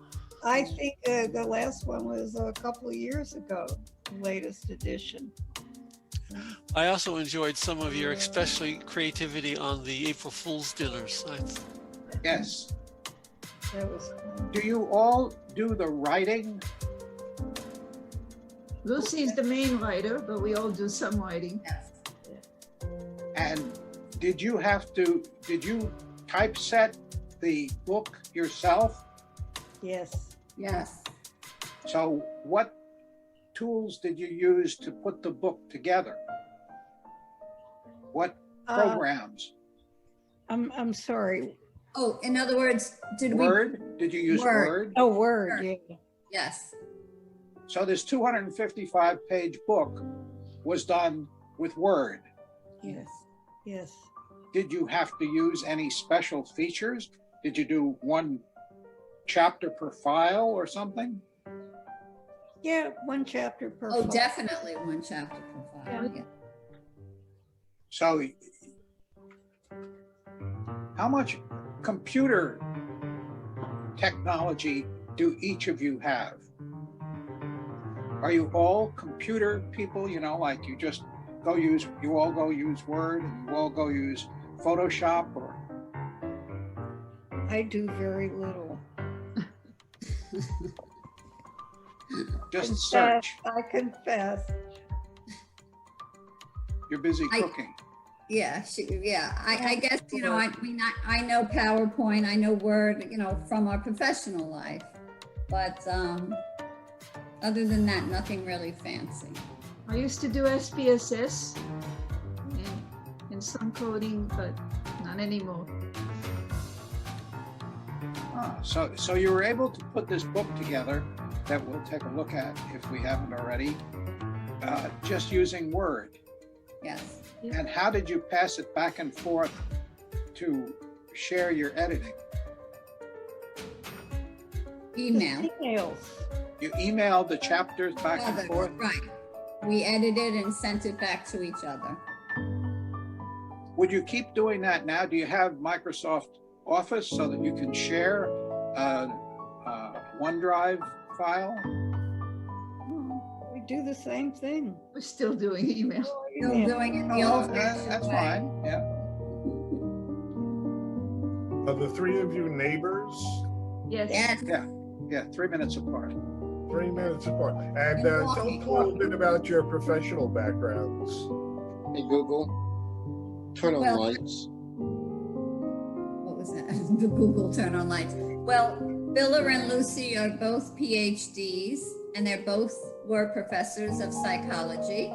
I think the last one was a couple of years ago, the latest edition. I also enjoyed some of your, especially creativity on the April Fool's dinners. Yes. That was cool. Do you all do the writing? Lucy is the main writer, but we all do some writing. Yes. And did you typeset the book yourself? Yes. Yes. So what tools did you use to put the book together? What programs? I'm sorry. Oh, in other words, Word? Did you use Word? Oh, Word, yeah. Yes. So this 255-page book was done with Word. Yes, yes. Did you have to use any special features? Did you do one chapter per file or something? Yeah, one chapter per Oh, file. Definitely one chapter per file. Yeah. So how much computer technology do each of you have? Are you all computer people? You know, like you all go use Word, and you all go use Photoshop, or? I do very little. Just search. I confess. You're busy cooking. Yeah, I guess, you know, I know PowerPoint, I know Word, you know, from our professional life, but other than that, nothing really fancy. I used to do SPSS and some coding, but not anymore. So you were able to put this book together that we'll take a look at if we haven't already, just using Word. Yes. And how did you pass it back and forth to share your editing? Email. Emails. You emailed the chapters back and forth? Right. we edited and sent it back to each other. Would you keep doing that now? Do you have Microsoft Office so that you can share a OneDrive file? We do the same thing. We're still doing email. Still doing it the old-fashioned That's way. fine, yeah. Are the three of you neighbors? Yes. Yes. Yeah, 3 minutes apart. 3 minutes apart. And You're tell us a little bit about your professional backgrounds. Hey Google, turn on Well- lights. What was that? The Google turn on lights. Well, Billa and Lucy are both PhDs, and they're both were professors of psychology.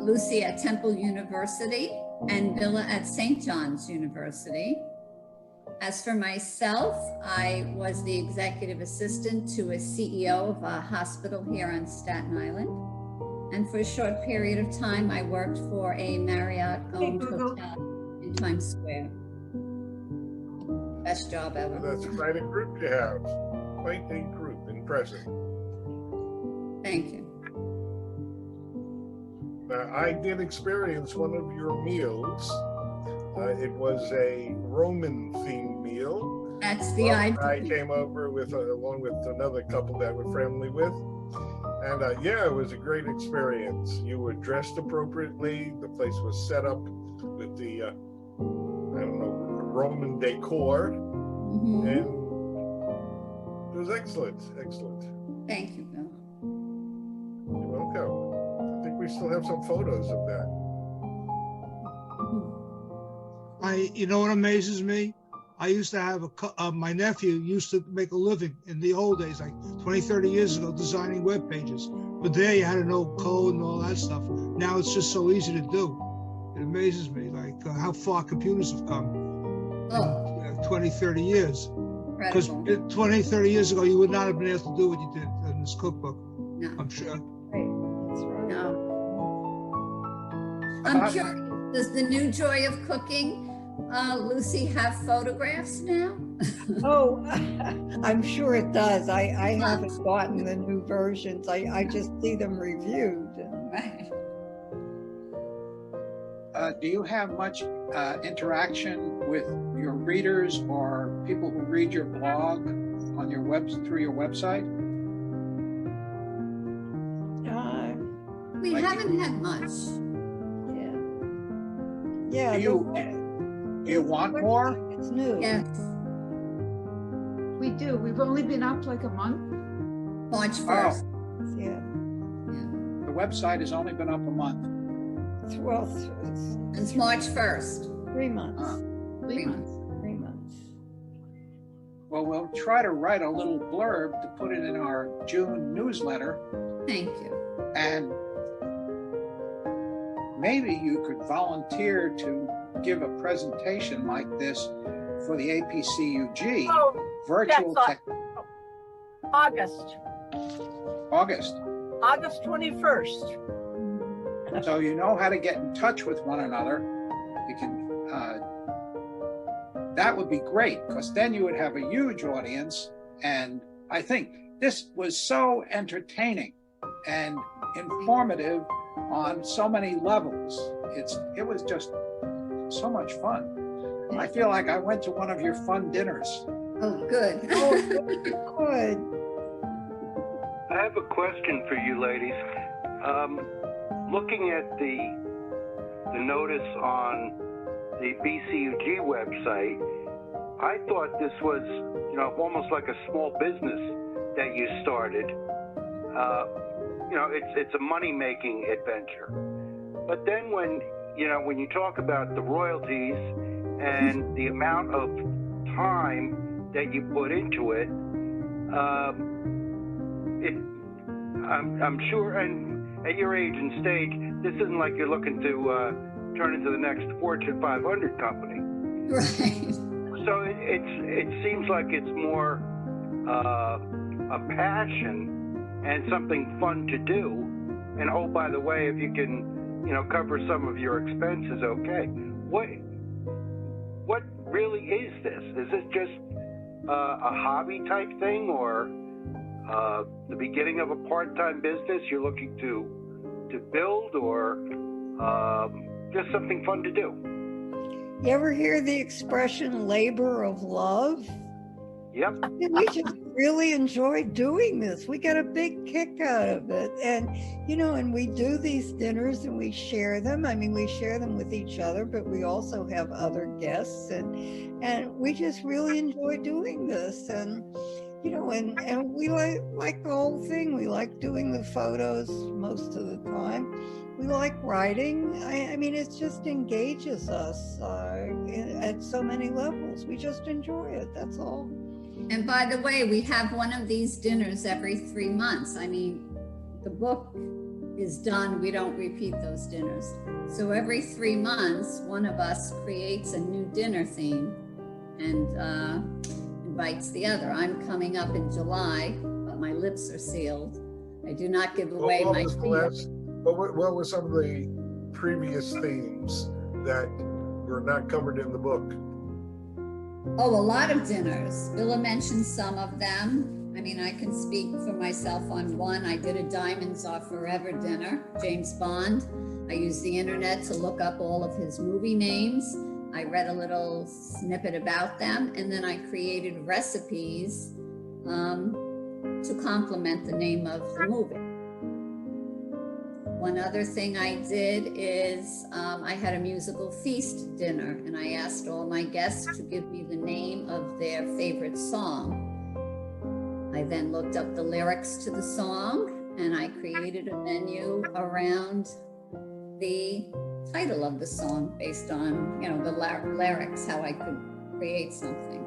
Lucy at Temple University and Billa at St. John's University. As for myself, I was the executive assistant to a CEO of a hospital here on Staten Island. And for a short period of time, I worked for a Marriott-owned Google. hotel in Times Square. Best job ever. That's quite a group you have. Quite a group. Impressive. Thank you. Now, I did experience one of your meals. It was a Roman-themed meal. That's the I idea. came over with, along with another couple that we're friendly with. And yeah, it was a great experience. You were dressed appropriately. The place was set up with the, I don't know, Roman decor. Mhm. And it was excellent, excellent. Thank you, Bill. You're welcome. I think we still have some photos of that. Mhm. You know what amazes me? I used to have my nephew used to make a living in the old days, like 20, 30 years ago, designing web pages. But there you had to know code and all that stuff. Now it's just so easy to do. It amazes me, like how far computers have come Oh, in 20, 30 years. Because incredible. 20, 30 years ago, you would not have been able to do what you did in this cookbook, No, I'm sure. Right, that's right. no. I'm curious, does the new joy of cooking, Lucy, have photographs now? Oh, I'm sure it does. I haven't gotten the new versions. I just see them reviewed. Right. Do you have much interaction with your readers or people who read your blog on your through your website? We Like- haven't had much. Yeah. Yeah. Do you want more? It's new. Yes, We do. We've only been up like a month. March 1st. Yeah. The website has only been up a month. Well, It's March 1st. 3 months. 3 months. 3 months. Well, we'll try to write a little blurb to put it in our June newsletter, Thank you. and maybe you could volunteer to give a presentation like this for the APCUG Oh, virtual that's tech August August. 21st. So you know how to get in touch with one another. You can, that would be great, because then you would have a huge audience. And I think this was so entertaining and informative on so many levels. It was just so much fun. I feel like I went to one of your fun dinners. Oh, good. Good. I have a question for you ladies. Looking at the notice on the BCUG website, I thought this was, almost like a small business that you started. It's a money-making adventure. But then when you talk about the royalties and the amount of time that you put into it, I'm sure, and at your age and stage, this isn't like you're looking to turn into the next Fortune 500 company. Right. So it seems like it's more a passion and something fun to do. And oh, by the way, if you can, cover some of your expenses, okay. What really is this? Is this just a hobby type thing, or the beginning of a part-time business you're looking to to build or just something fun to do. You ever hear the expression labor of love? Yep. And we just really enjoy doing this. We get a big kick out of it. And, you know, and we do these dinners and we share them. I mean, we share them with each other, but we also have other guests. And we just really enjoy doing this. And, you know, and we like the whole thing. We like doing the photos most of the time. We like writing. I mean, it just engages us at so many levels. We just enjoy it. That's all. And by the way, we have one of these dinners every 3 months. I mean, the book is done. We don't repeat those dinners. So every 3 months, one of us creates a new dinner theme and invites the other. I'm coming up in July, but my lips are sealed. I do not give away my What were some of the previous themes that were not covered in the book? Oh, a lot of dinners. Willa mentioned some of them. I mean, I can speak for myself on one. I did a Diamonds Are Forever dinner, James Bond. I used the internet to look up all of his movie names. I read a little snippet about them, and then I created recipes to complement the name of the movie. One other thing I did is I had a musical feast dinner, and I asked all my guests to give me the name of their favorite song. I then looked up the lyrics to the song, and I created a menu around the title of the song based on, you know, the lyrics, how I could create something.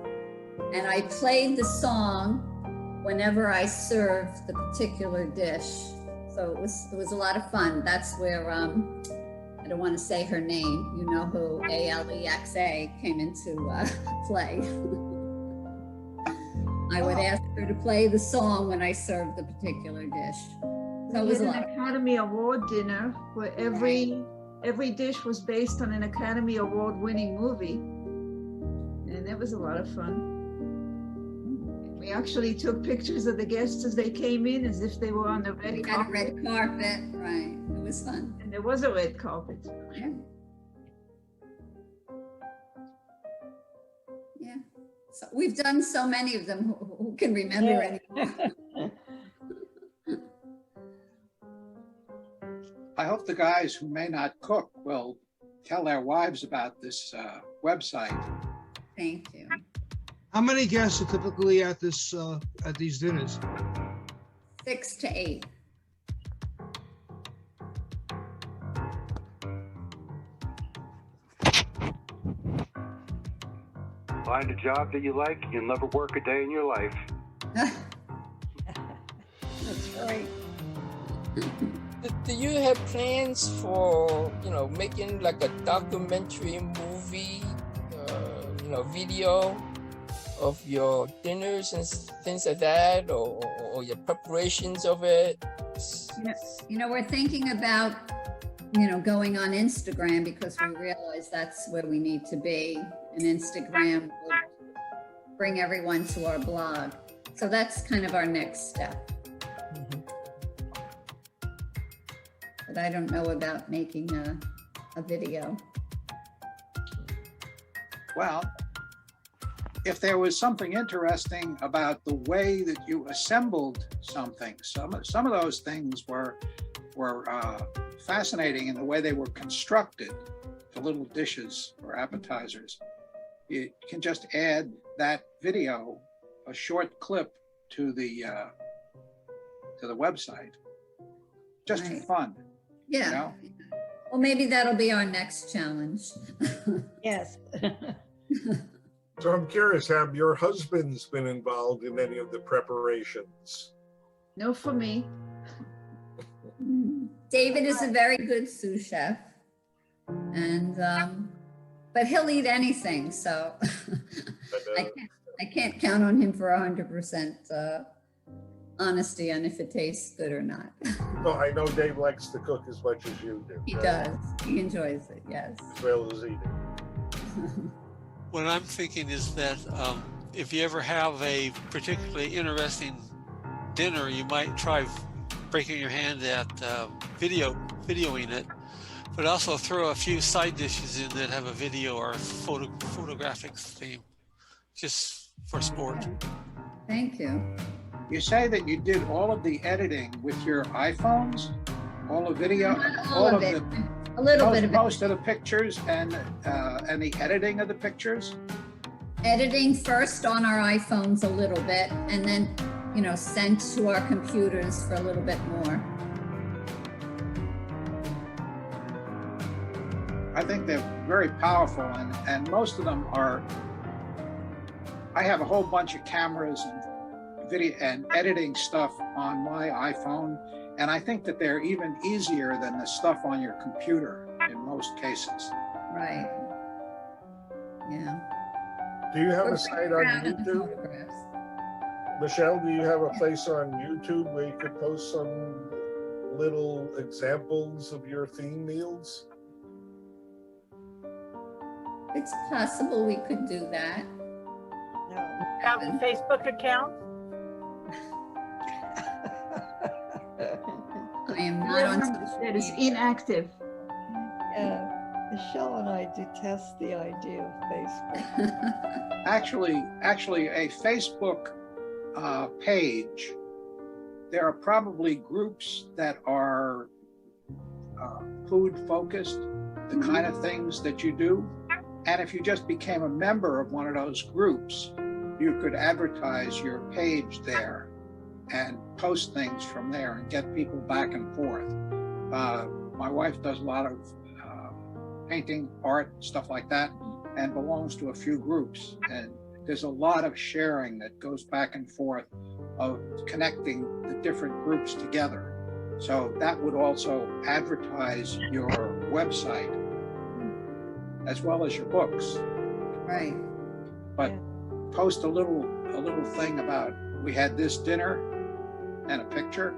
And I played the song whenever I served the particular dish. So it was a lot of fun. That's where, I don't want to say her name, you know who, Alexa came into play. I would ask her to play the song when I served the particular dish. So it was a lot. An Academy Award dinner where every dish was based on an Academy Award winning movie. And that was a lot of fun. We actually took pictures of the guests as they came in, as if they were on the red carpet. Had a red carpet, right? It was fun. And there was a red carpet. Yeah. Yeah. So we've done so many of them. Who can remember anymore? I hope the guys who may not cook will tell their wives about this website. Thank you. How many guests are typically at this at these dinners? 6 to 8. Find a job that you like, you'll never work a day in your life. That's right. Do you have plans for, you know, making like a documentary movie, video of your dinners and things like that, or your preparations of it? You know, we're thinking about, going on Instagram because we realize that's where we need to be. And Instagram will bring everyone to our blog. So that's kind of our next step. But I don't know about making a video. Well, if there was something interesting about the way that you assembled something, some of those things were fascinating in the way they were constructed, the little dishes or appetizers. You can just add that video, a short clip, to the website, just for fun. Yeah. Well, maybe that'll be our next challenge. Yes. So I'm curious, have your husbands been involved in any of the preparations? No, for me. David is a very good sous chef, and but he'll eat anything, so I can't count on him for 100% honesty on if it tastes good or not. Well, I know Dave likes to cook as much as you do. He does. He enjoys it, yes. As well as eating. What I'm thinking is that if you ever have a particularly interesting dinner, you might try breaking your hand at video videoing it, but also throw a few side dishes in that have a video or photographic theme, just for sport. Thank you. You say that you did all of the editing with your iPhones, all the video, Not all of it. the A little bit of it. most of the pictures and the editing of the pictures. Editing first on our iPhones a little bit, and then, you know, sent to our computers for a little bit more. I think they're very powerful, and most of them are. I have a whole bunch of cameras and video and editing stuff on my iPhone, and I think that they're even easier than the stuff on your computer in most cases. Right. Yeah. Do you have a site on YouTube? Michelle, do you have a place on YouTube where you could post some little examples of your theme meals? It's possible we could do that. Have a Facebook account? I am not on That is inactive. Yeah, Michelle and I detest the idea of Facebook. Actually, a Facebook page. There are probably groups that are food focused, the kind of things that you do. And if you just became a member of one of those groups, you could advertise your page there and post things from there and get people back and forth. My wife does a lot of painting, art, stuff like that, and belongs to a few groups. And there's a lot of sharing that goes back and forth of connecting the different groups together. So that would also advertise your website as well as your books. Right. But post a little thing about we had this dinner and a picture,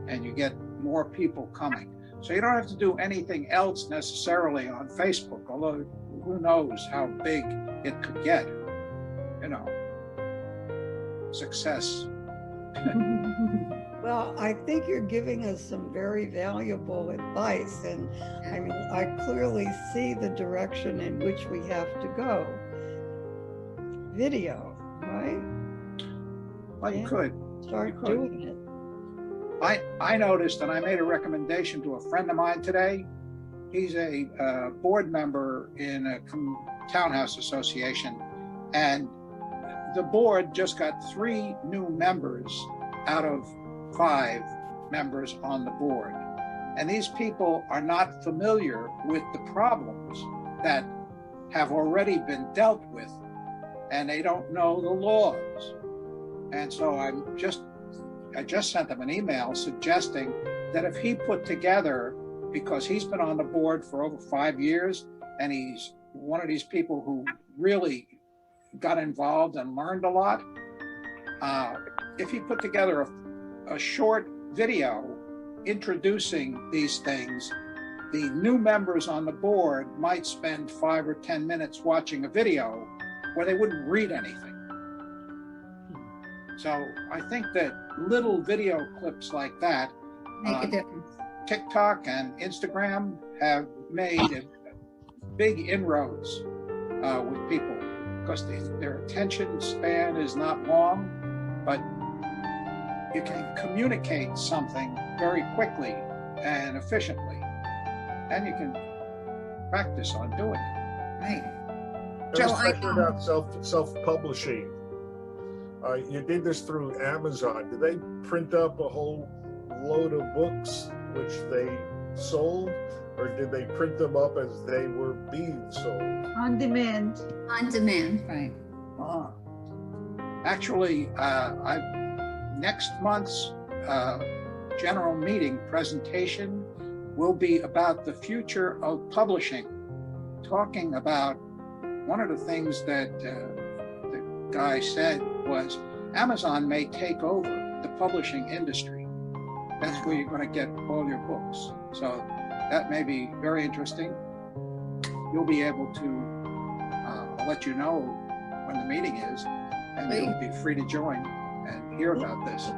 and you get more people coming. So you don't have to do anything else necessarily on Facebook, although who knows how big it could get, you know, success. Well, I think you're giving us some very valuable advice, and I mean, I clearly see the direction in which we have to go. Video, right? Well, you could. Start doing it. I noticed, and I made a recommendation to a friend of mine today. He's a board member in a townhouse association, and the board just got 3 new members out of 5 members on the board. And these people are not familiar with the problems that have already been dealt with, and they don't know the laws. And so I just sent him an email suggesting that if he put together, because he's been on the board for over 5 years, and he's one of these people who really got involved and learned a lot, if he put together a short video introducing these things, the new members on the board might spend 5 or 10 minutes watching a video where they wouldn't read anything. So I think that little video clips like that, Make a difference. TikTok and Instagram have made big inroads with people, because their attention span is not long, but you can communicate something very quickly and efficiently, and you can practice on doing it. Right. Just question about self-publishing. You did this through Amazon. Did they print up a whole load of books which they sold, or did they print them up as they were being sold? On demand. On demand, right. Actually, next month's general meeting presentation will be about the future of publishing, talking about one of the things that the guy said was Amazon may take over the publishing industry. That's where you're going to get all your books. So that may be very interesting. You'll be able to let you know when the meeting is, and you'll be free to join and hear about this.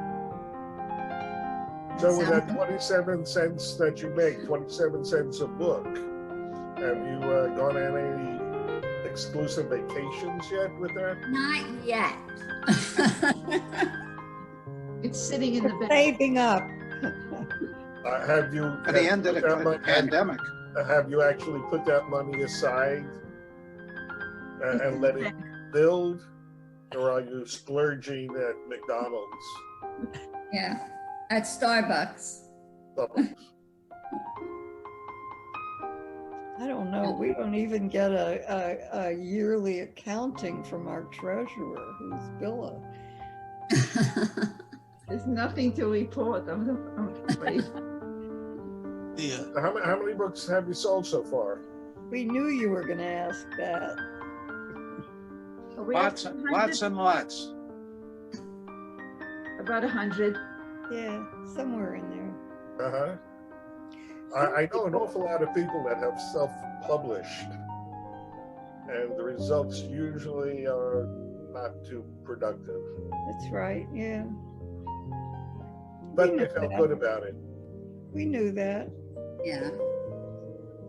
So with that 27 cents that you make, 27 cents a book, have you gone on any exclusive vacations yet with that? Not yet. It's sitting in the bank. Saving up. Have you? At the end of the pandemic. Have you actually put that money aside and let it build, or are you splurging at McDonald's? Yeah, at Starbucks. I don't know. We don't even get a yearly accounting from our treasurer, who's Billa. There's nothing to report, I'm afraid. Yeah. How many books have you sold so far? We knew you were going to ask that. Lots and lots. About 100. Yeah, somewhere in there. Uh-huh. I know an awful lot of people that have self-published, and the results usually are not too productive. That's right, yeah. But they felt good about it. We knew that. Yeah.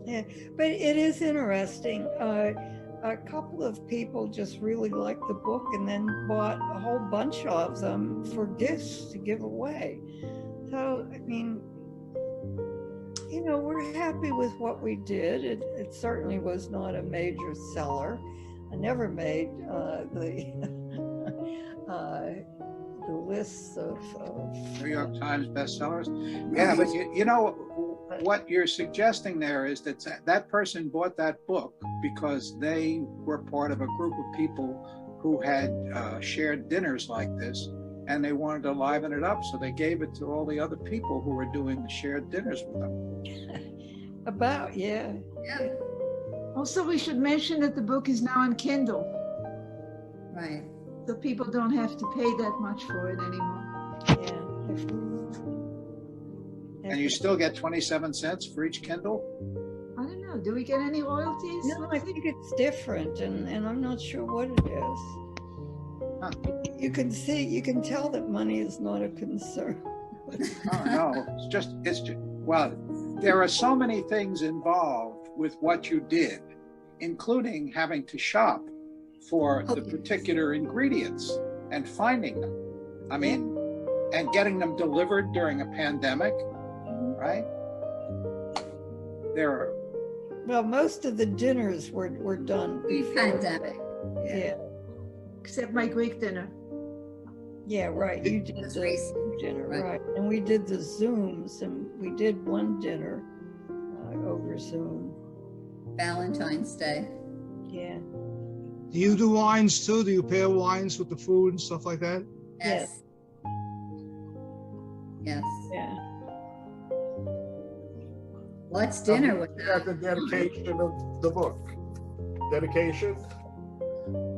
Yeah, but it is interesting. A couple of people just really liked the book and then bought a whole bunch of them for gifts to give away. So, I mean, you know, we're happy with what we did. It certainly was not a major seller. I never made the lists of New York Times bestsellers. Yeah, but you know, what you're suggesting there is that that person bought that book because they were part of a group of people who had shared dinners like this, and they wanted to liven it up, so they gave it to all the other people who were doing the shared dinners with them. Yeah. Also, we should mention that the book is now on Kindle. Right. So people don't have to pay that much for it anymore. Yeah. And you still get 27 cents for each Kindle? I don't know. Do we get any royalties? No, I think it's different, and I'm not sure what it is. Huh. You can tell that money is not a concern. Oh, no, it's just, well, there are so many things involved with what you did, including having to shop for the particular ingredients and finding them. I mean, and getting them delivered during a pandemic, right? Well, most of the dinners were done Pre-pandemic. Yeah. Except my Greek dinner. Yeah, right. You did the dinner, right? And we did the Zooms, and we did one dinner over Zoom. Valentine's Day. Yeah. Do you do wines too? Do you pair wines with the food and stuff like that? Yes. Yes. Yeah. What's dinner with that? The dedication of the book. Dedication.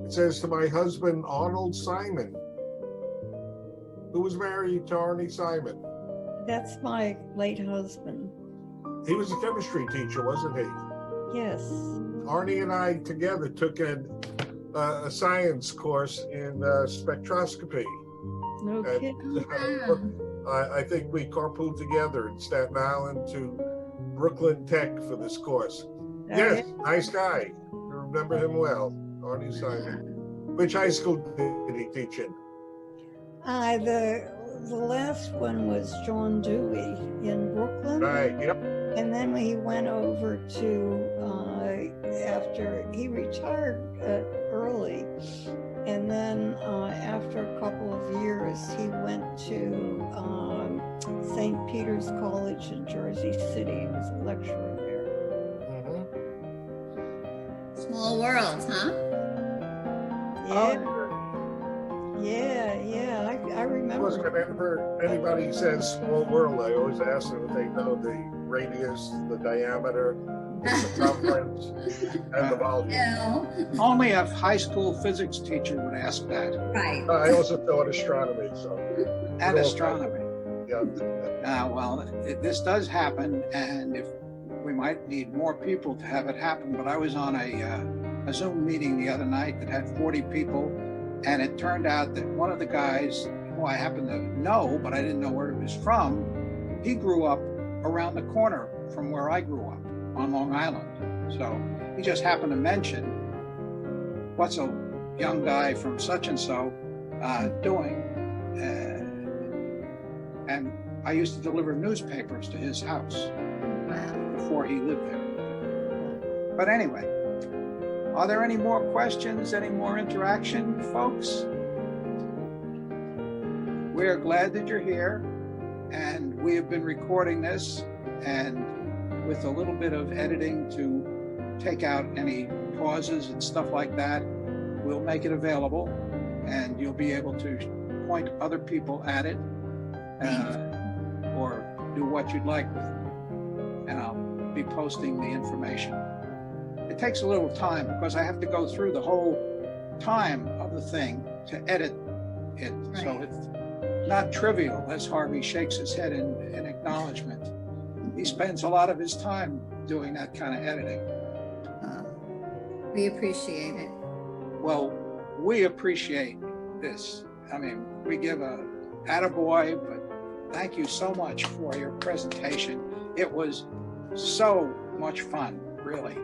It says, to my husband, Arnold Simon, who was married to Arnie Simon. That's my late husband. He was a chemistry teacher, wasn't he? Yes. Arnie and I together took a science course in spectroscopy. No kidding. I think we carpooled together in Staten Island to Brooklyn Tech for this course. Yes, nice guy. You remember him well, Arnie Simon. Which high school did he teach in? The last one was John Dewey in Brooklyn. Right, yep. And then he went over to, after he retired early, and then after a couple of years, he went to St. Peter's College in Jersey City. He was a lecturer there. Small world, huh? Yeah. Yeah, I remember. Whenever anybody says small world, I always ask them if they know the radius, the diameter, the circumference, and the volume. No. Only a high school physics teacher would ask that. Right. I also taught astronomy, so. And astronomy. Yeah. Well, this does happen, and if we might need more people to have it happen, but I was on a Zoom meeting the other night that had 40 people, and it turned out that one of the guys, who I happen to know, but I didn't know where he was from, he grew up around the corner from where I grew up on Long Island. So he just happened to mention, what's a young guy from such and so doing? And I used to deliver newspapers to his house before he lived there. But anyway, are there any more questions, any more interaction, folks? We're glad that you're here, and we have been recording this, and with a little bit of editing to take out any pauses and stuff like that, we'll make it available, and you'll be able to point other people at it, or do what you'd like with it. And I'll be posting the information. It takes a little time because I have to go through the whole time of the thing to edit it. Right. So it's not trivial, as Harvey shakes his head in acknowledgement. He spends a lot of his time doing that kind of editing. We appreciate it. Well, we appreciate this. I mean, we give a attaboy, but thank you so much for your presentation. It was so much fun, really.